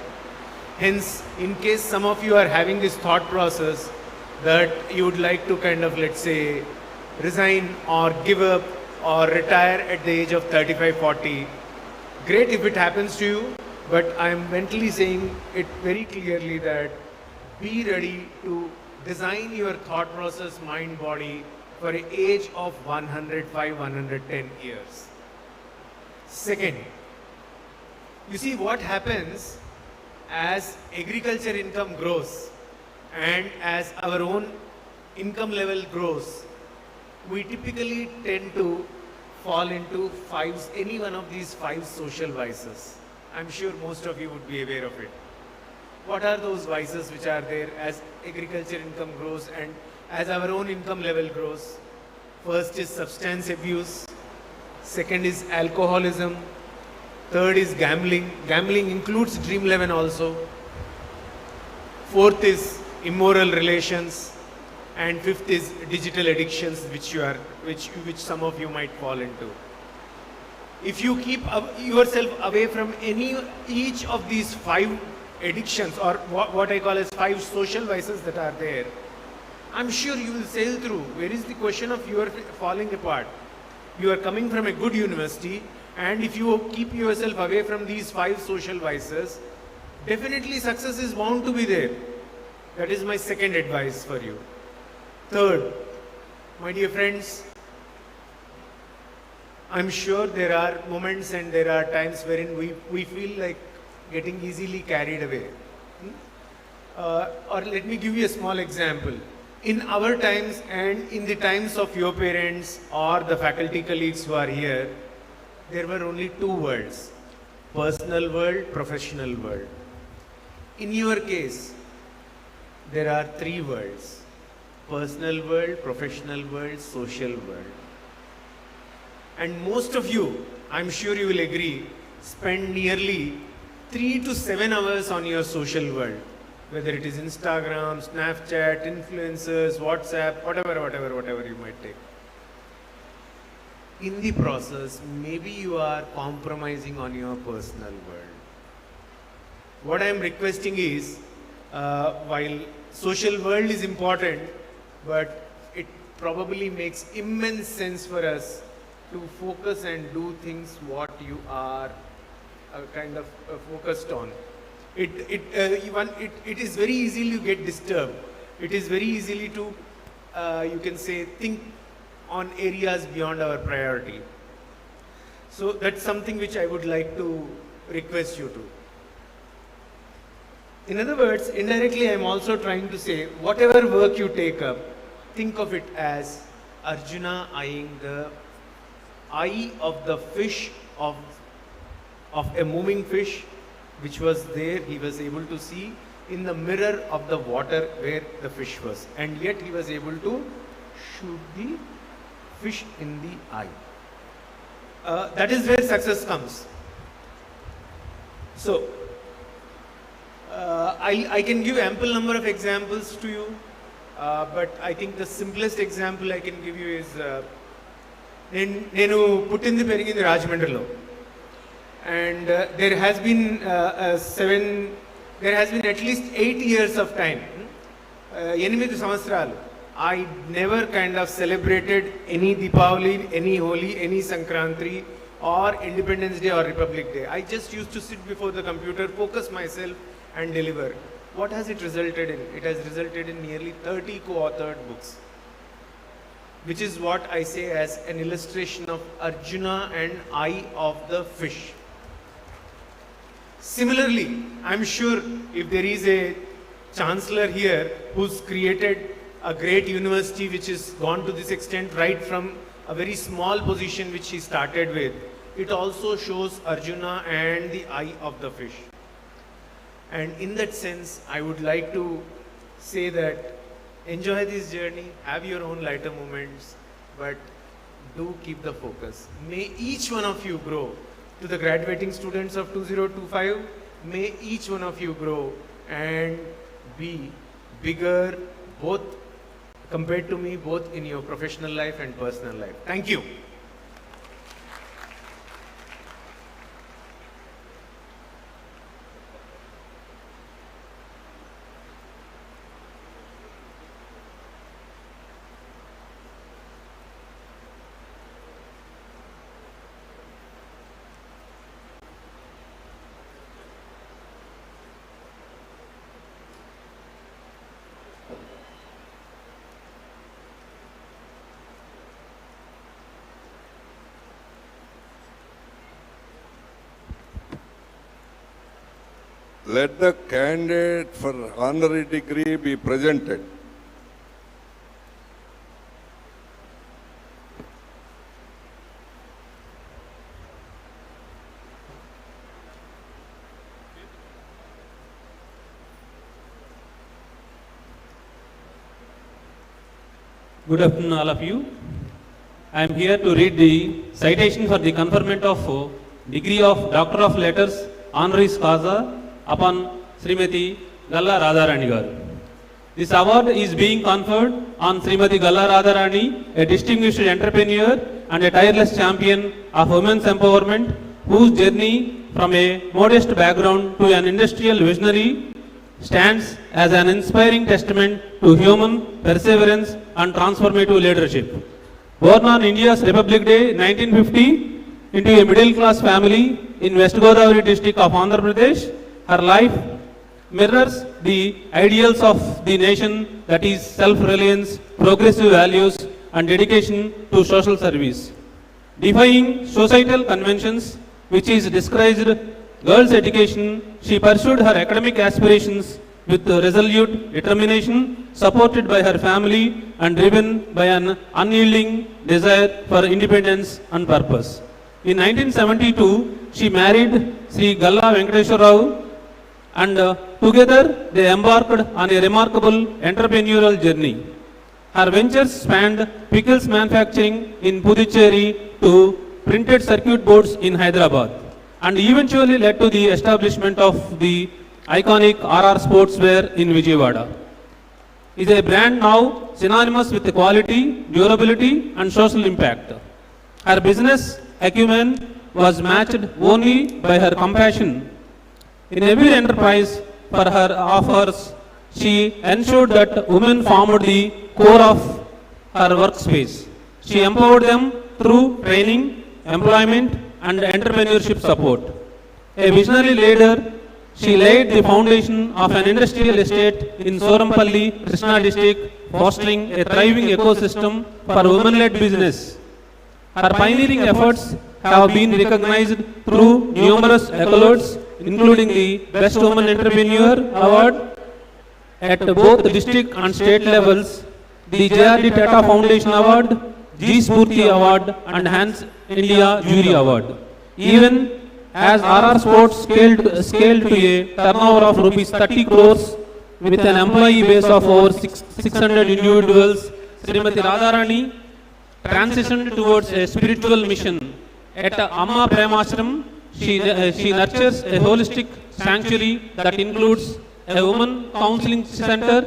Speaker 17: Hence, in case some of you are having this thought process that you would like to kind of, let's say, resign or give up or retire at the age of 35, 40, great if it happens to you, but I am mentally saying it very clearly that be ready to design your thought process, mind, body for an age of 105, 110 years. Second, you see what happens as agriculture income grows and as our own income level grows, we typically tend to fall into any one of these 5 social vices. I'm sure most of you would be aware of it. What are those vices which are there as agriculture income grows and as our own income level grows? First is substance abuse. Second is alcoholism. Third is gambling. Gambling includes Dream 11 also. Fourth is immoral relations. And fifth is digital addictions, which some of you might fall into. If you keep yourself away from each of these 5 addictions, or what I call as 5 social vices that are there, I'm sure you will sail through. Where is the question of you are falling apart? You are coming from a good university, and if you keep yourself away from these 5 social vices, definitely success is bound to be there. That is my second advice for you. Third, my dear friends, I'm sure there are moments and there are times wherein we feel like getting easily carried away. Or let me give you a small example. In our times and in the times of your parents or the faculty colleagues who are here, there were only 2 worlds: personal world, professional world. In your case, there are 3 worlds: personal world, professional world, social world. And most of you, I'm sure you will agree, spend nearly 3 to 7 hours on your social world, whether it is Instagram, Snapchat, influencers, WhatsApp, whatever you might take. In the process, maybe you are compromising on your personal world. What I am requesting is, while social world is important, but it probably makes immense sense for us to focus and do things what you are kind of focused on. It is very easy to get disturbed. It is very easily to, you can say, think on areas beyond our priority. So that's something which I would like to request you to. In other words, indirectly I am also trying to say, whatever work you take up, think of it as Arjuna eyeing the eye of the fish, of a moving fish, which was there, he was able to see in the mirror of the water where the fish was, and yet he was able to shoot the fish in the eye. That is where success comes. So, I can give ample number of examples to you, but I think the simplest example I can give you is, నేను పుట్టింది పెరిగింది రాజమండ్రిలో, and there has been at least 8 years of time, 8 సంవత్సరాలు, I never kind of celebrated any Deepavali, any Holi, any Sankranti or Independence Day or Republic Day. I just used to sit before the computer, focus myself and deliver. What has it resulted in? It has resulted in nearly 30 co-authored books, which is what I say as an illustration of Arjuna and eye of the fish. Similarly, I'm sure if there is a chancellor here who's created a great university which has gone to this extent right from a very small position which he started with, it also shows Arjuna and the eye of the fish. And in that sense, I would like to say that enjoy this journey, have your own lighter moments, but do keep the focus. May each one of you grow. To the graduating students of 2025, may each one of you grow and be bigger, both compared to me, both in your professional life and personal life. Thank you.
Speaker 1: Let the candidate for honorary degree be presented.
Speaker 3: Good afternoon, all of you. I am here to read the citation for the conferment of degree of Doctor of Letters honoris causa upon Srimati Galla Radharani garu. This award is being conferred on Srimati Galla Radharani, a distinguished entrepreneur and a tireless champion of women's empowerment, whose journey from a modest background to an industrial visionary stands as an inspiring testament to human perseverance and transformative leadership. Born on India's Republic Day 1950 into a middle-class family in West Godavari district of Andhra Pradesh, her life mirrors the ideals of the nation, that is self-reliance, progressive values and dedication to social service. Defying societal conventions, which is discouraged girls' education, she pursued her academic aspirations with resolute determination, supported by her family and driven by an unyielding desire for independence and purpose. In 1972, she married Sri Galla Venkateshwara Rao, and together they embarked on a remarkable entrepreneurial journey. Her ventures spanned pickles manufacturing in Puducherry to printed circuit boards in Hyderabad, and eventually led to the establishment of the iconic RR Sportswear in Vijayawada. It is a brand now synonymous with quality, durability and social impact. Her business acumen was matched only by her compassion. In every enterprise of hers, she ensured that women formed the core of her workspace. She empowered them through training, employment and entrepreneurship support. A visionary leader, she laid the foundation of an industrial estate in Sorampalli, Krishna district, fostering a thriving ecosystem for women-led business. Her pioneering efforts have been recognized through numerous accolades, including the Best Woman Entrepreneur Award at both district and state levels, the JRD Tata Foundation Award, G Spurti Award and Hans India Jury Award. Even as RR Sports scaled to a turnover of rupees 30 crores with an employee base of over 600 individuals, Srimati Radharani transitioned towards a spiritual mission. At Amma Premashram, she nurtures a holistic sanctuary that includes a women counseling center,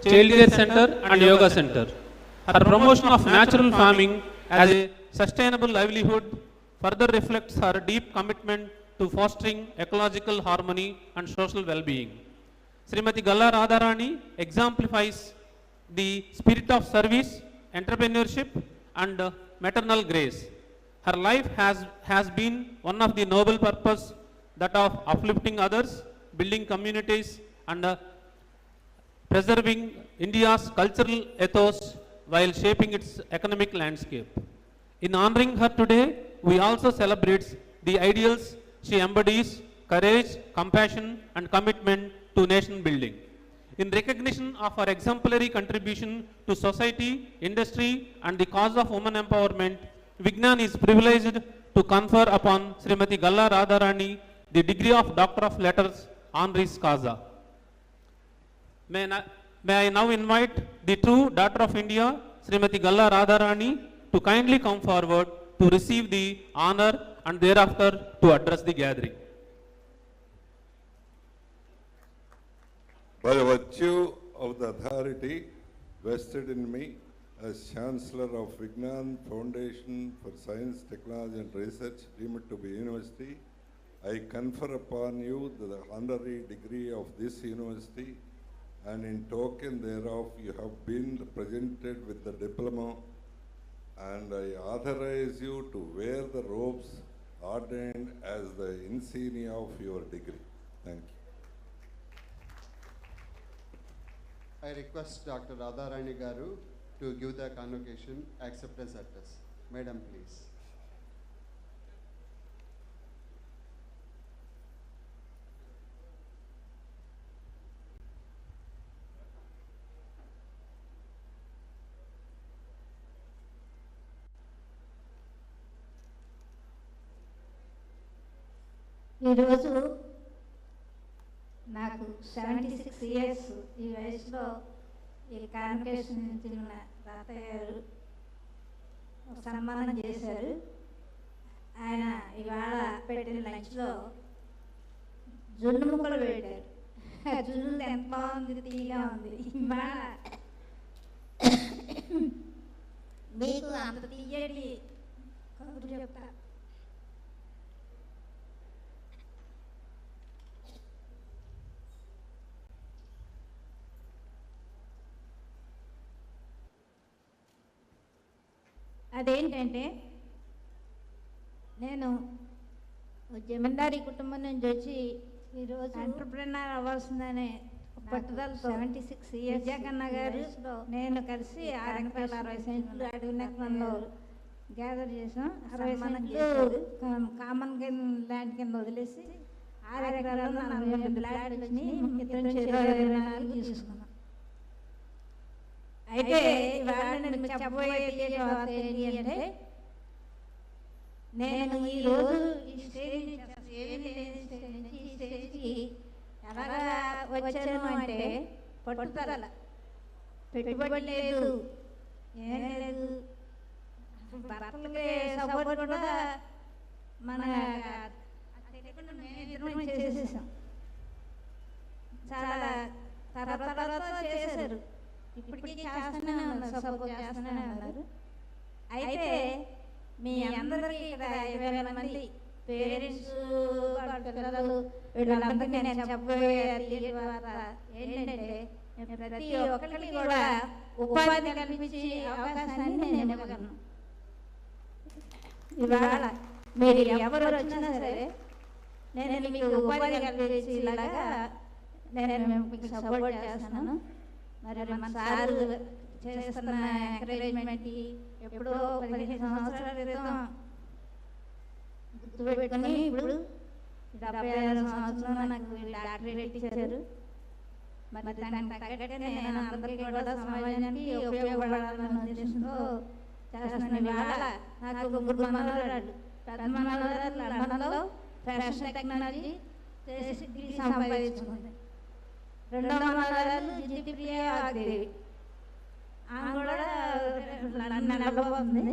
Speaker 3: childcare center and yoga center. Her promotion of natural farming as a sustainable livelihood further reflects her deep commitment to fostering ecological harmony and social well-being. Srimati Galla Radharani exemplifies the spirit of service, entrepreneurship and maternal grace. Her life has been one of the noble purpose, that of uplifting others, building communities and preserving India's cultural ethos while shaping its economic landscape. In honoring her today, we also celebrate the ideals she embodies: courage, compassion and commitment to nation building. In recognition of her exemplary contribution to society, industry and the cause of women empowerment, Vignan is privileged to confer upon Srimati Galla Radharani the degree of Doctor of Letters honoris causa. May I now invite the true daughter of India, Srimati Galla Radharani, to kindly come forward to receive the honor and thereafter to address the gathering.
Speaker 1: By virtue of the authority vested in me as Chancellor of Vignan Foundation for Science, Technology and Research, deemed to be university, I confer upon you the honorary degree of this university, and in token thereof you have been presented with the diploma, and I authorize you to wear the robes ordained as the insignia of your degree. Thank you.
Speaker 13: I request Dr. Radharani Garu to give the convocation acceptance address. Madam, please.
Speaker 18: ఈరోజు నాకు 76 years ఈ వయసులో ఈ convocation ఇచ్చిన తాతయ్య గారు సన్మానం చేశారు. ఆయన ఇవాళ పెట్టిన లంచ్లో జున్ను ముక్కలు పెట్టారు. జున్ను ఎంత బాగుంది, తీగా ఉంది. ఇవాళ మీకు అంత తీయటి కబురు చెప్తా. అదేంటంటే, నేను జమీందారీ కుటుంబం నుంచి వచ్చి ఈరోజు ఎంటర్ప్రెన్యూర్ అవ్వాల్సిందనే పట్టుదలతో 76 ఇయర్స్ విజయకన్న గారు నేను కలిసి 60 సెంట్లు అడవి నెక్కంలో గ్యాదర్ చేసాం. 60 సెంట్లు కామన్ ల్యాండ్ కింద వదిలేసి 6 ఎకరాల్లో 48 ల్యాండ్ వచ్చినాయి. ఇతను 24 తీసుకున్నాం. అయితే ఇవాళ నేను చెప్పబోయేది ఏంటి అంటే, నేను ఈరోజు ఈ స్టేజ్ నుంచి ఈ స్టేజ్కి ఎలాగా వచ్చాను అంటే, పట్టుదల, పెట్టుబడి లేదు, ఏం లేదు. భర్తలకి సపోర్ట్ కూడా మన మేనేజ్మెంట్ చేసేసాం. చాలా తర్వాత చేశారు. ఇప్పటికీ చేస్తూనే ఉన్నారు, సపోర్ట్ చేస్తూనే ఉన్నారు. అయితే మీ అందరికీ ఇక్కడ 20,000 మంది పేరెంట్స్, పిల్లలు, వీళ్ళందరికీ నేను చెప్పబోయే ఏంటంటే, ప్రతి ఒక్కరికి కూడా ఉపాధి కల్పించి అవకాశాన్ని నేను ఇవ్వగలను. ఇవాళ మీరు ఎవరు వచ్చినా సరే నేను మీకు ఉపాధి కల్పించేలాగా నేను మీకు సపోర్ట్ చేస్తున్నాను. మరి మన సారు చేస్తున్న ఎంకరేజ్మెంట్కి ఎప్పుడో 15 సంవత్సరాల క్రితం గుర్తుపెట్టుకొని ఇప్పుడు 76 సంవత్సరంలో నాకు వీళ్ళు డాక్టరేట్ ఇచ్చారు. మరి దానికి తగ్గట్టే నేను అందరికీ కూడా సమాజానికి ఉపయోగపడాలన్న ఉద్దేశంతో చేస్తున్నాను. ఇవాళ నాకు ముగ్గురు మనవరాళ్ళు. పెద్ద మనవరాలు లండన్లో ఫ్యాషన్ టెక్నాలజీ చేసి డిగ్రీ సంపాదించుకుంది. రెండో మనవరాలు జితిప్రియ వాగ్దేవి, ఆమె కూడా లండన్లో ఉంది.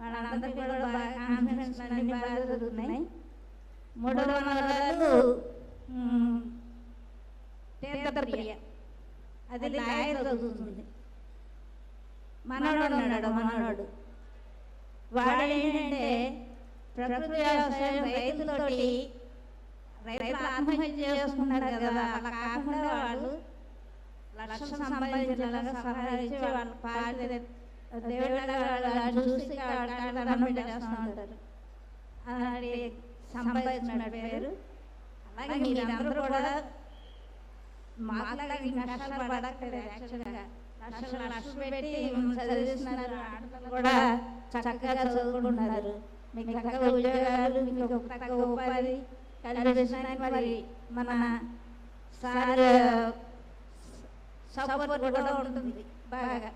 Speaker 18: వాళ్ళందరికీ కూడా బాగా కాన్ఫిడెన్స్ అన్ని బాగా జరుగుతున్నాయి. మూడో మనవరాలు తీర్థప్రియ, అది లాయర్ చదువుతుంది. మనోడు ఉన్నాడు, మనోడు వాడు ఏంటంటే ప్రకృతి వ్యవసాయం రైతులతోటి రైతులు ఆత్మహత్య చేసుకున్నారు కదా, అలా కాకుండా వాళ్ళు లక్షలు సంపాదించేలాగా సహాయించి వాళ్ళ పార్టీ దేవుళ్ళ చూసి దండం చేస్తూ ఉంటారు. అలాంటి సంపాదించిన పేరు. అలాగే మీరందరూ కూడా మాట్లాడి కష్టాలు పడక్కర్లేదు. యాక్చువల్గా లక్షలు పెట్టి చదివిస్తున్నారు. ఆడపిల్లలు కూడా చక్కగా చదువుకుంటున్నారు. మీకు చక్కగా ఉద్యోగాలు, మీకు చక్కగా ఉపాధి కల్పిస్తున్నాయి. మరి మన సార్ సపోర్ట్ కూడా ఉంటుంది బాగా.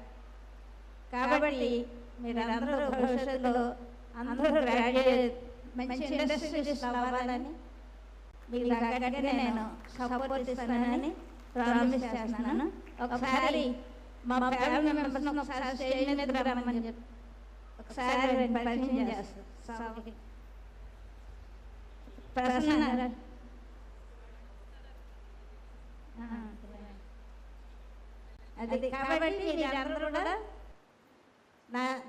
Speaker 18: కాబట్టి మీరందరూ భవిష్యత్తులో అందరూ గ్రాడ్యుయేట్ మంచి ఇండస్ట్రీస్ అవ్వాలని మీకు తగ్గట్టుగా నేను సపోర్ట్ ఇస్తానని ప్రామిస్ చేస్తున్నాను. ఒకసారి మా ఫ్యామిలీ మెంబర్స్ని ఒకసారి స్టేజ్ మీద రమ్మని చెప్పి ఒకసారి పరిచయం చేస్తాను. ప్రసన్న అది. కాబట్టి మీరందరూ కూడా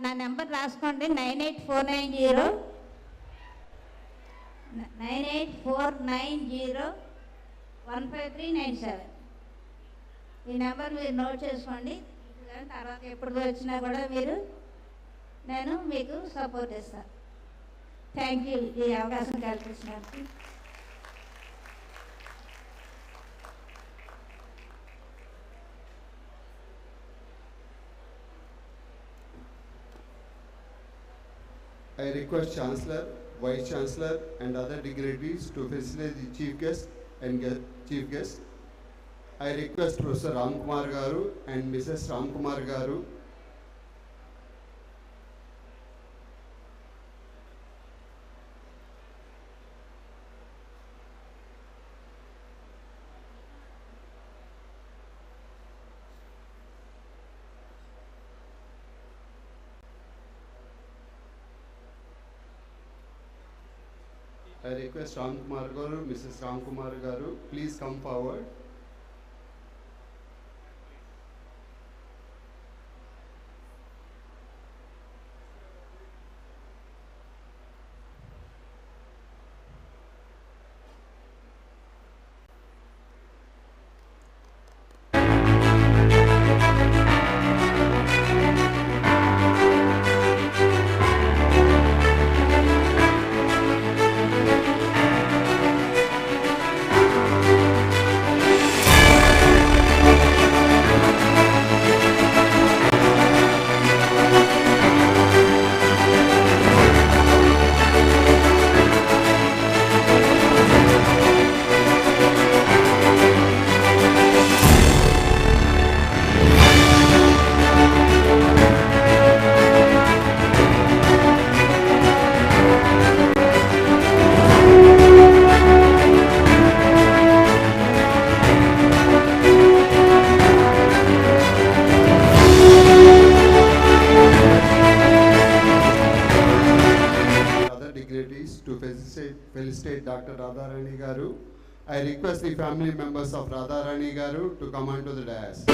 Speaker 18: నా నెంబర్ రాసుకోండి. 9849015397. ఈ నెంబర్ మీరు నోట్ చేసుకోండి. తర్వాత ఎప్పుడు వచ్చినా కూడా నేను మీకు సపోర్ట్ ఇస్తాను. థ్యాంక్ యూ ఈ అవకాశం కల్పించినందుకు.
Speaker 13: I request Chancellor, Vice Chancellor and other dignitaries to facilitate the Chief Guest and Chief Guest. I request Professor Ramkumar Garu and Mrs. Ramkumar Garu. I request Ramkumar Garu, Mrs. Ramkumar Garu, please come forward. Felicitate Dr. Radharani Garu. I request the family members of Radharani Garu to come onto the dais.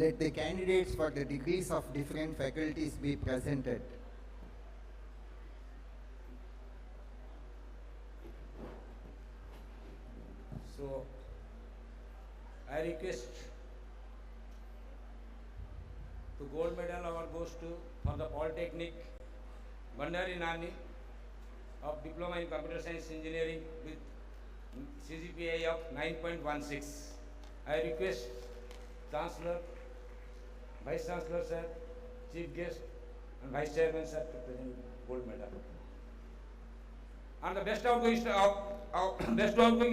Speaker 9: Let the candidates for the degrees of different faculties be presented.
Speaker 14: So, I request the gold medal award goes to for the Polytechnic Bandari Nani of Diploma in Computer Science Engineering with CGPA of 9.16. I request Chancellor, Vice Chancellor sir, Chief Guest and Vice Chairman sir to present gold medal. And the best outgoing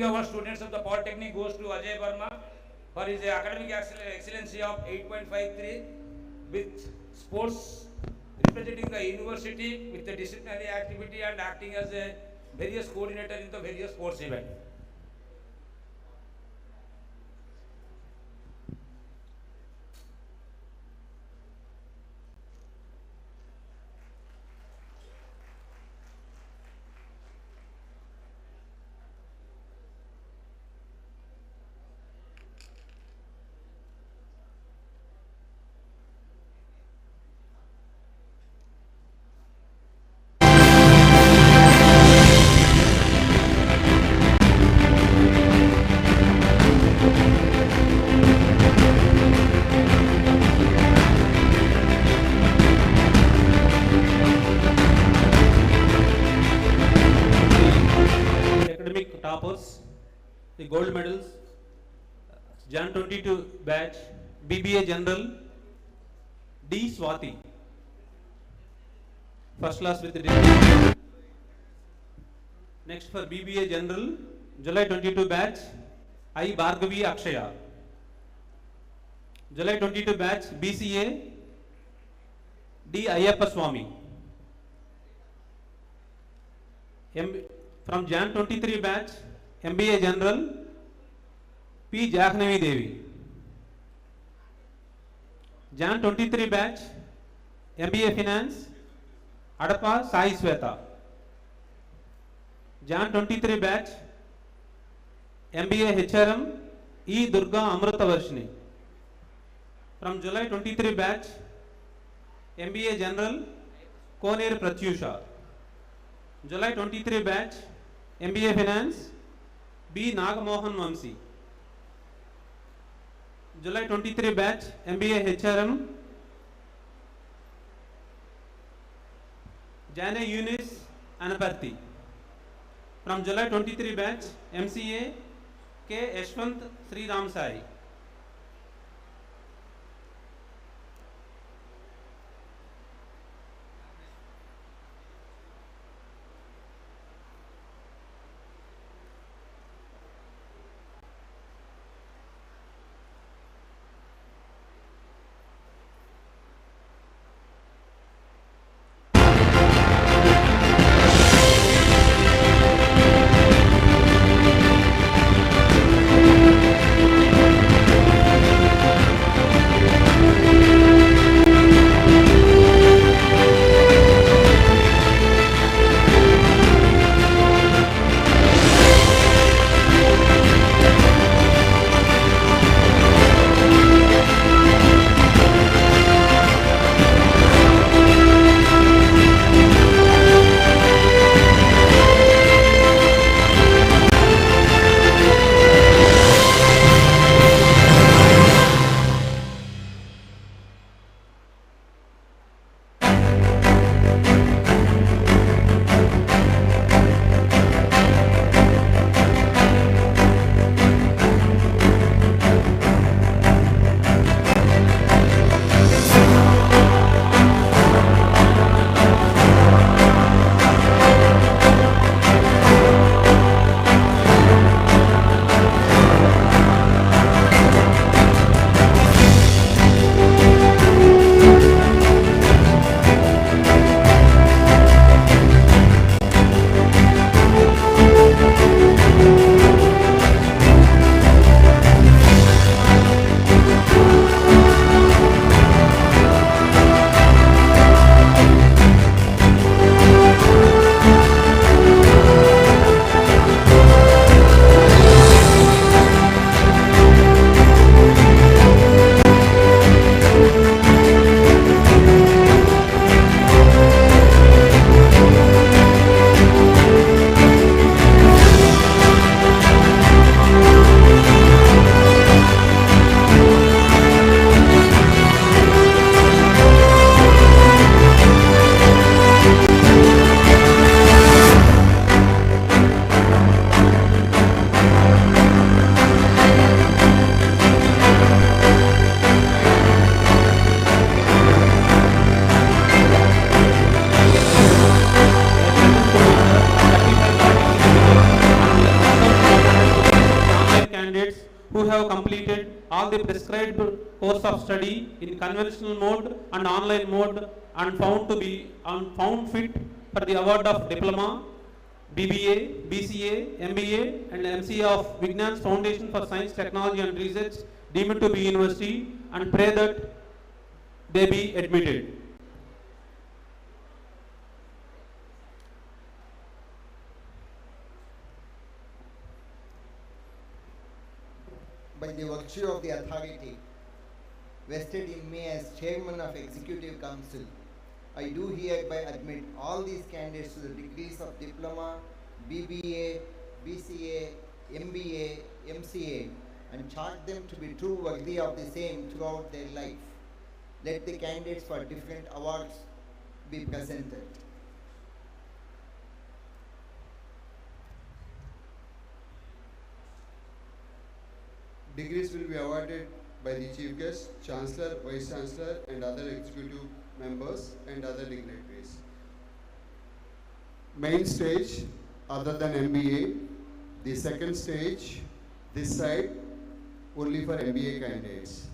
Speaker 14: our students of the Polytechnic goes to Ajay Verma for his academic excellency of 8.53 with sports, representing the university with the disciplinary activity and acting as a various coordinator in the various sports events.
Speaker 3: Academic toppers, the gold medals, Jan 22 batch, BBA General, D. Swati, first class with the distinction. Next for BBA General, July 22 batch, I. Bhargavi Akshaya. July 22 batch, BCA, D. Ayyappa Swami. From Jan 23 batch, MBA General, P. Jahnavi Devi. Jan 23 batch, MBA Finance, Adapa Sai Sweta. Jan 23 batch, MBA HRM, E. Durga Amrutavarshini. From July 23 batch, MBA General, Koner Pratyusha. July 23 batch, MBA Finance, B. Nagamohan Vamsi. July 23 batch, MBA HRM, Jane Eunice Anaparthi. From July 23 batch, MCA, K. Yashwant Sri Ram Sai. completed all the prescribed course of study in conventional mode and online mode and found fit for the award of diploma, BBA, BCA, MBA and MCA of Vignan's Foundation for Science, Technology and Research deemed to be university, and pray that they be admitted.
Speaker 9: By the virtue of the authority vested in me as Chairman of Executive Council, I do hereby admit all these candidates to the degrees of Diploma, BBA, BCA, MBA, MCA, and charge them to be true worthy of the same throughout their life. Let the candidates for different awards be presented.
Speaker 13: Degrees will be awarded by the Chief Guest, Chancellor, Vice Chancellor and other executive members and other dignitaries. Main stage other than MBA, the second stage this side only for MBA candidates.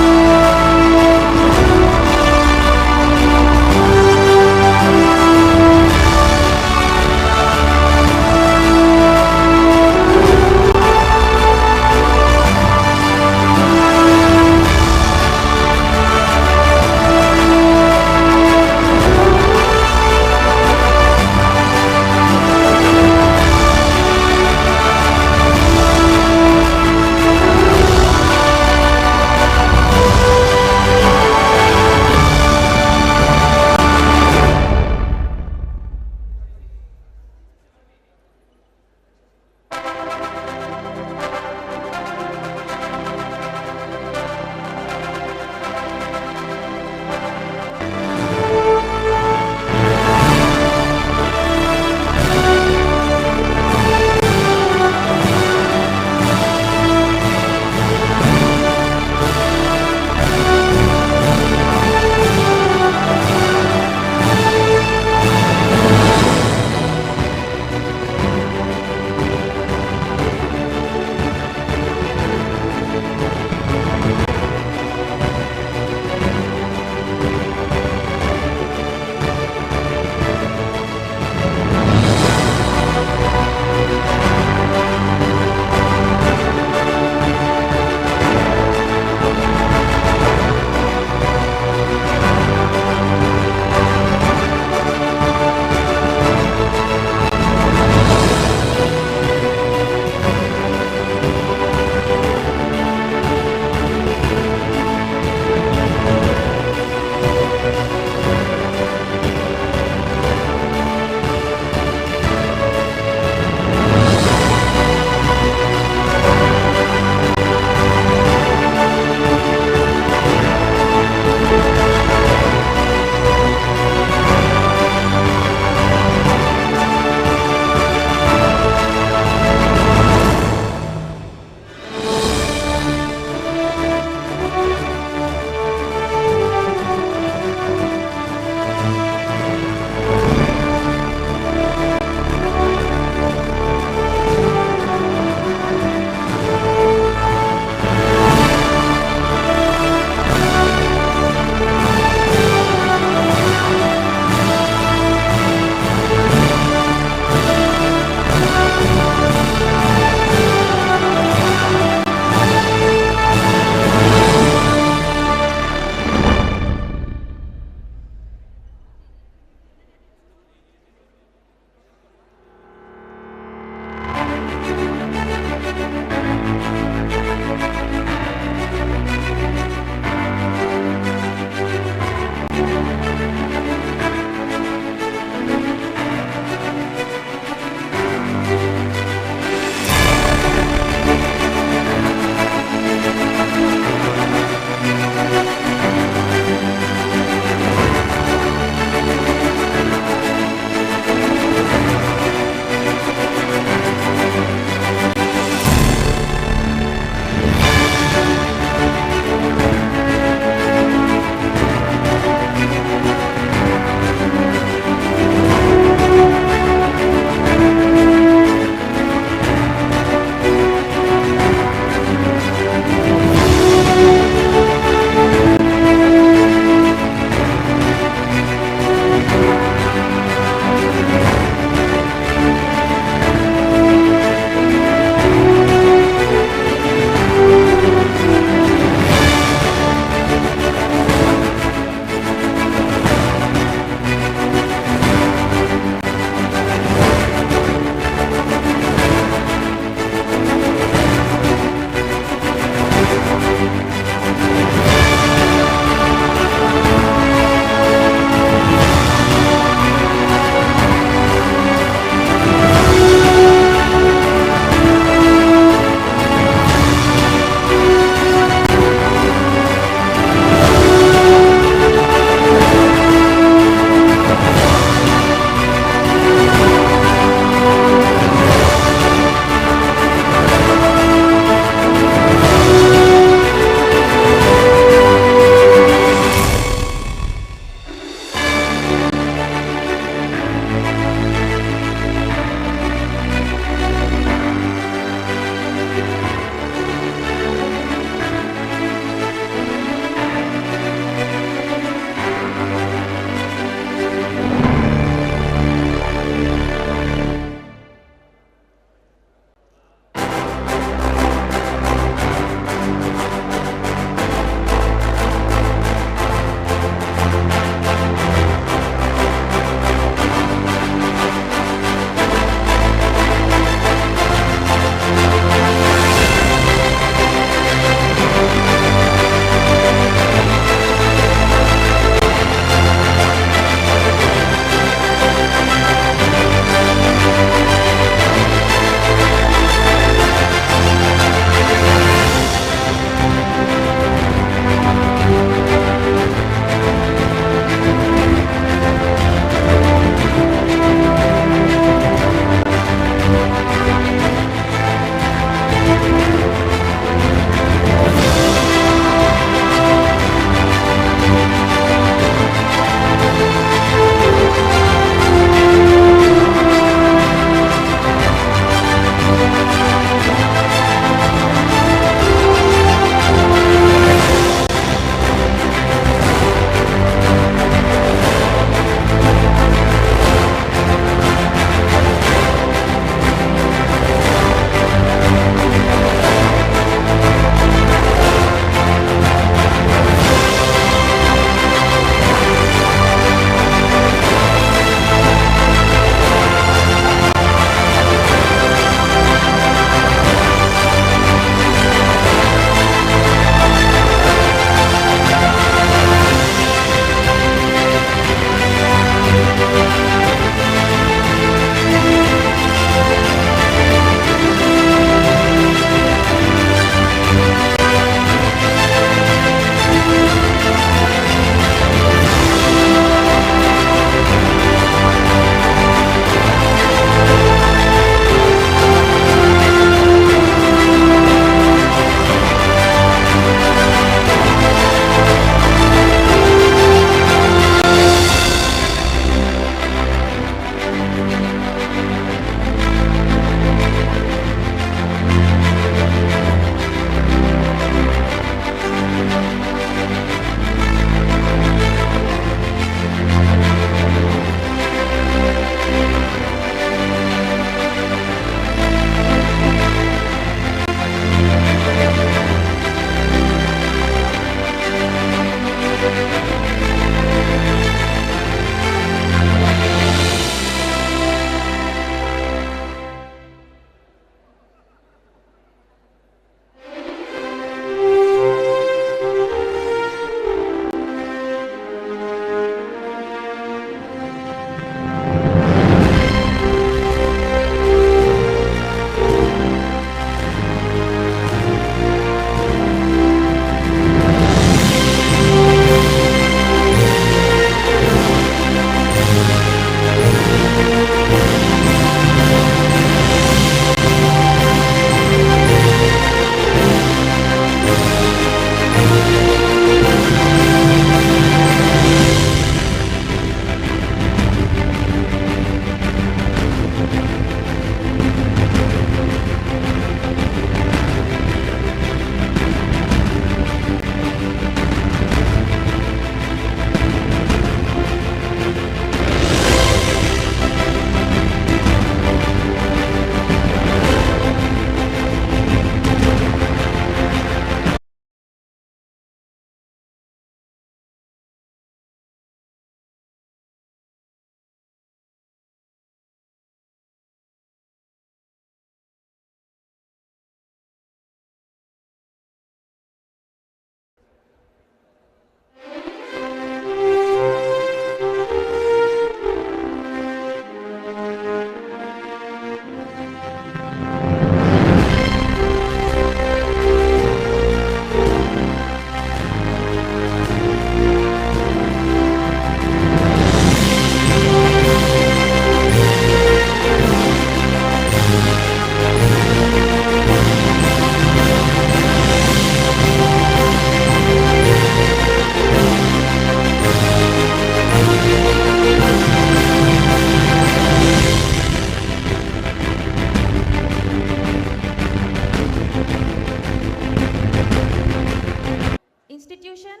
Speaker 19: institution,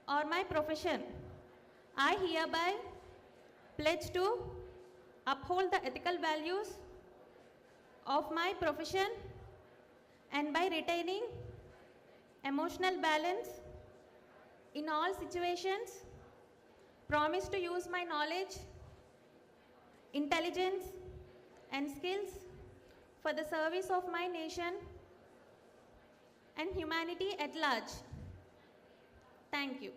Speaker 19: or my profession, I hereby pledge to uphold the ethical values of my profession and by retaining emotional balance in all situations, promise to use my knowledge, intelligence, and skills for the service of my nation and humanity at large. Thank you.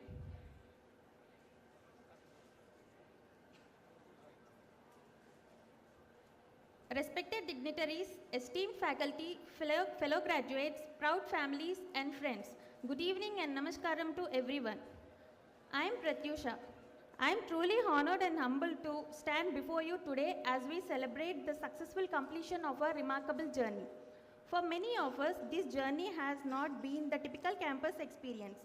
Speaker 19: Respected dignitaries, esteemed faculty, fellow graduates, proud families and friends, good evening and namaskaram to everyone. I am Pratyusha. I am truly honored and humbled to stand before you today as we celebrate the successful completion of our remarkable journey. For many of us, this journey has not been the typical campus experience.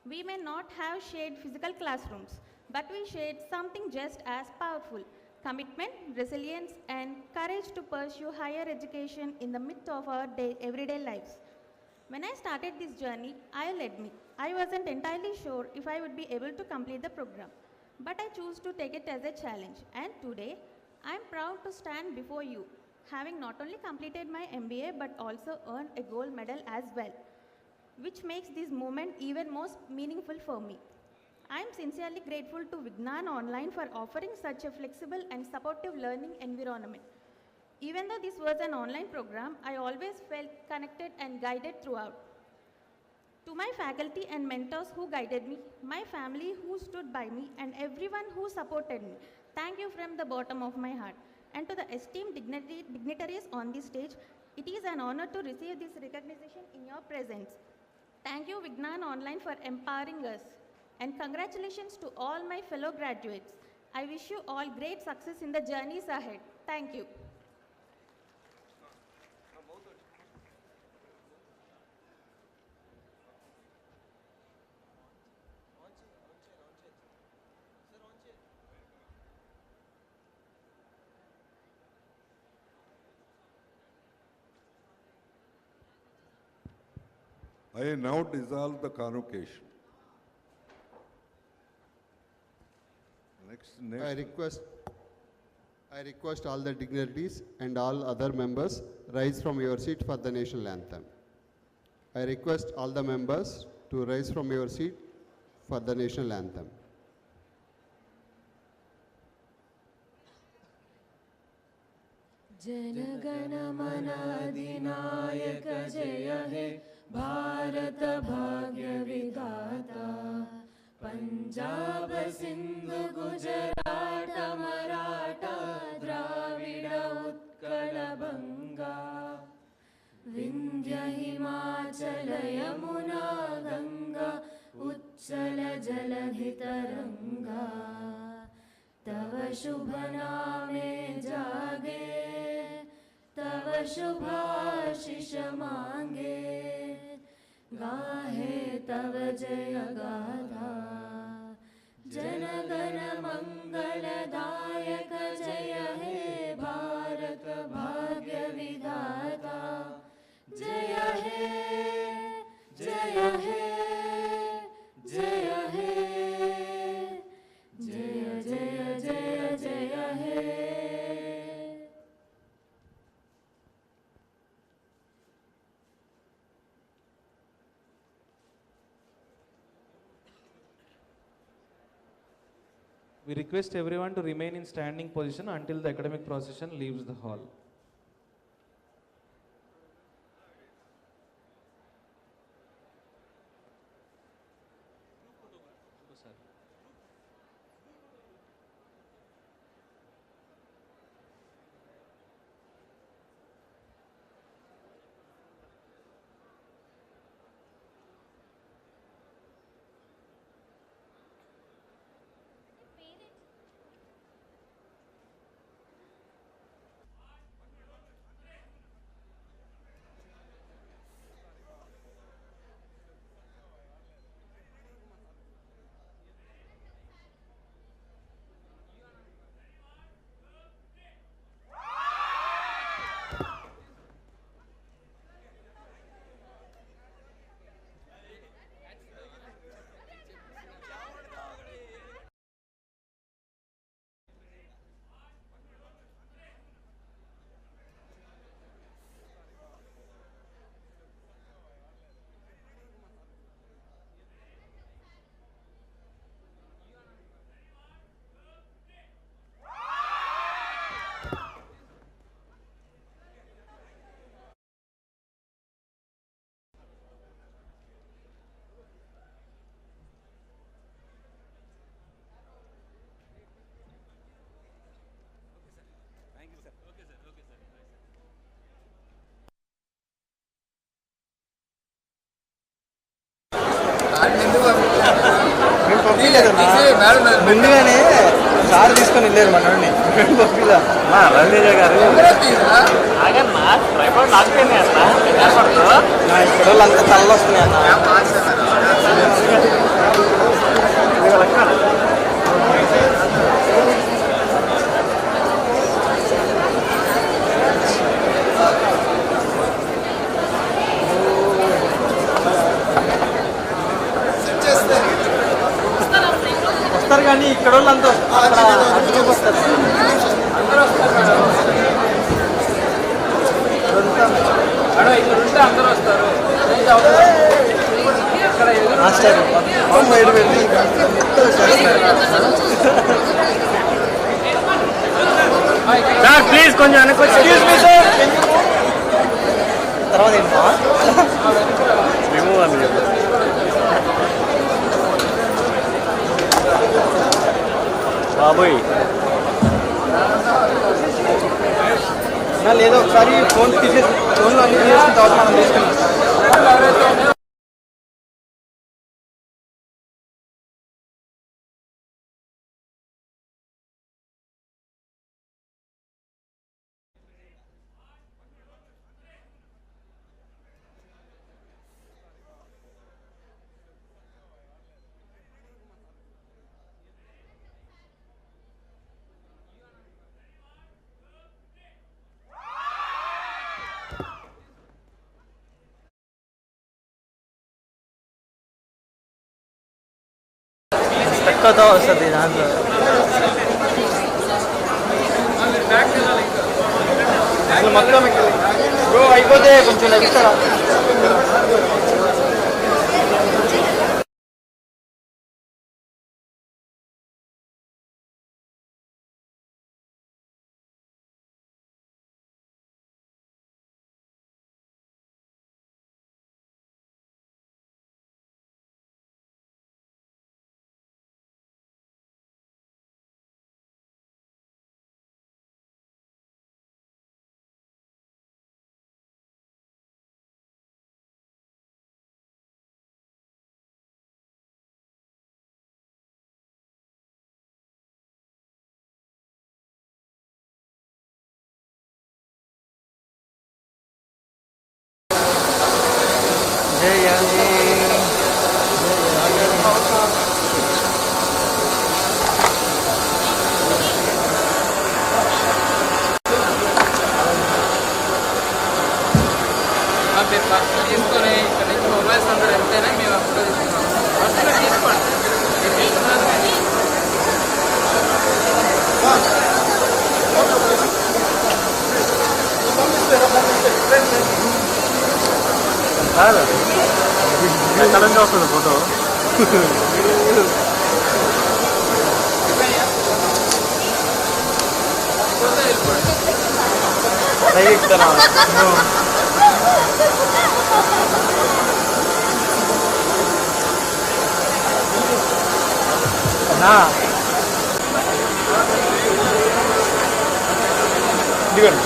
Speaker 19: We may not have shared physical classrooms, but we shared something just as powerful: commitment, resilience, and courage to pursue higher education in the midst of our everyday lives. When I started this journey, I'll admit, I wasn't entirely sure if I would be able to complete the program, but I chose to take it as a challenge. And today, I'm proud to stand before you, having not only completed my MBA, but also earned a gold medal as well, which makes this moment even more meaningful for me. I am sincerely grateful to Vignan Online for offering such a flexible and supportive learning environment. Even though this was an online program, I always felt connected and guided throughout. To my faculty and mentors who guided me, my family who stood by me, and everyone who supported me, thank you from the bottom of my heart. And to the esteemed dignitaries on this stage, it is an honor to receive this recognition in your presence. Thank you, Vignan Online, for empowering us. And congratulations to all my fellow graduates. I wish you all great success in the journeys ahead. Thank you.
Speaker 1: I now dissolve the convocation. Next.
Speaker 13: I request all the dignitaries and all other members rise from your seat for the national anthem. I request all the members to rise from your seat for the national anthem.
Speaker 20: जनगण मन अधिनायक जय हे भारत भाग्य विधाता पंजाब सिंधु गुजरात मराठा द्राविड उत्कल बंगा विंध्य हिमाचल यमुना गंगा उच्चल जलधि तरंगा तव शुभ नामे जागे तव शुभाशिष मांगे गाहे तव जय गाथा जनगण मंगलदायक जय हे भारत भाग्य विधाता जय हे जय हे जय हे जय जय जय जय हे
Speaker 2: We request everyone to remain in standing position until the academic procession leaves the hall.
Speaker 8: ముందుగానే సార్ తీసుకొని వెళ్ళారు మనోడిని రవితేజ గారు. ఇక్కడ వాళ్ళు అంత తలలు వస్తున్నాయి అన్న. వస్తారు కానీ ఇక్కడ వాళ్ళు అంతా వస్తారు.
Speaker 7: సార్ ప్లీజ్ కొంచెం అనుకోవచ్చు.
Speaker 8: తర్వాత
Speaker 7: బాబోయ్
Speaker 8: లేదో ఒకసారి ఫోన్ తీసేసి ఫోన్లో అన్ని తీసుకున్న తర్వాత మనం తీసుకున్నాం. తక్కువతో వస్తుంది దాంట్లో. మొత్తం బ్రో అయిపోతే కొంచెం నడుస్తారా?
Speaker 2: తీసుకొని ఇక్కడ నుంచి మొబైల్స్ అందరూ వెళ్తేనే మేము అప్పుడు తీసుకోండి.
Speaker 7: ఎక్కడ నుంచి వస్తుంది ఫోటో?
Speaker 8: దిగండి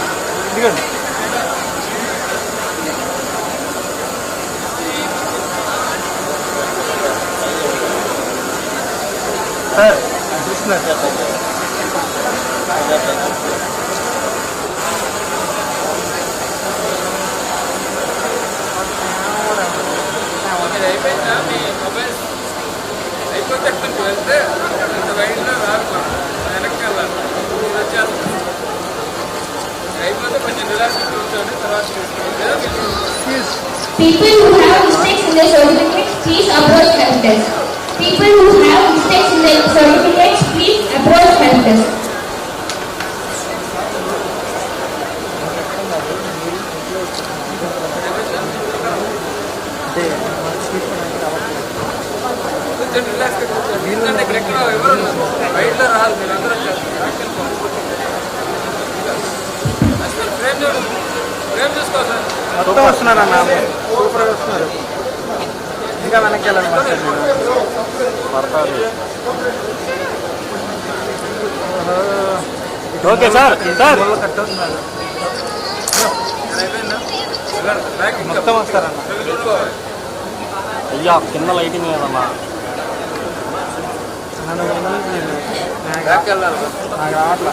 Speaker 8: దిగండి. సార్ చూస్తున్నారు
Speaker 2: అయిపోయిందా మీ మొబైల్స్ అయిపోతే అక్కడికి వెళ్తే అంత బయటలో రాదు, వెనక్కి వెళ్ళాలి, వచ్చేస్తాం. అయిపోతే కొంచెం రిలాక్స్ కూర్చోండి, తర్వాత
Speaker 5: People who have mistakes in their certificates, please approach help desk. People who have mistakes in their certificates, please approach help desk.
Speaker 2: కొంచెం రిలాక్స్ కూర్చోండి, ఎందుకంటే ఇక్కడ ఎక్కడ ఎవరు బయటలో రాదు, మీరు అందరూ వచ్చేస్తారు. అసలు ఫ్రేమ్ చూడండి, ఫ్రేమ్ చూసుకోవాలి సార్.
Speaker 8: మొత్తం వస్తున్నారన్న, సూపర్గా వస్తున్నారు. ఇంకా వెనక్కి వెళ్ళాలి పడతారు.
Speaker 7: ఓకే సార్ సార్
Speaker 8: కట్ అవుతున్నారు. మొత్తం వస్తారన్న.
Speaker 7: అయ్యా కింద లైటింగ్ లేదమ్మా.
Speaker 2: నాకు రావట్లా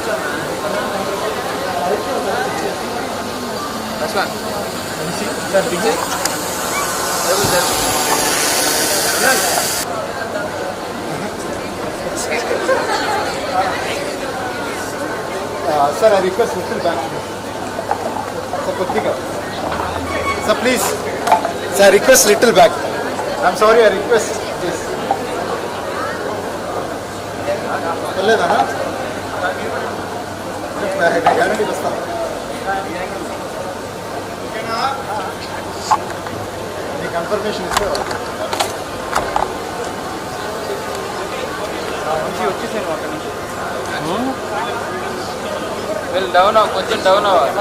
Speaker 12: Sir, I request little back. Sir, Kutika. Sir, please. Sir, I request little back. I'm sorry, I request this. వెళ్ళలేదా గ్యారంటీ వస్తాను నీ కన్ఫర్మేషన్ ఇస్తే
Speaker 2: వచ్చేసాను అక్కడి నుంచి డౌన్ కొంచెం డౌన్ అవ్వాలి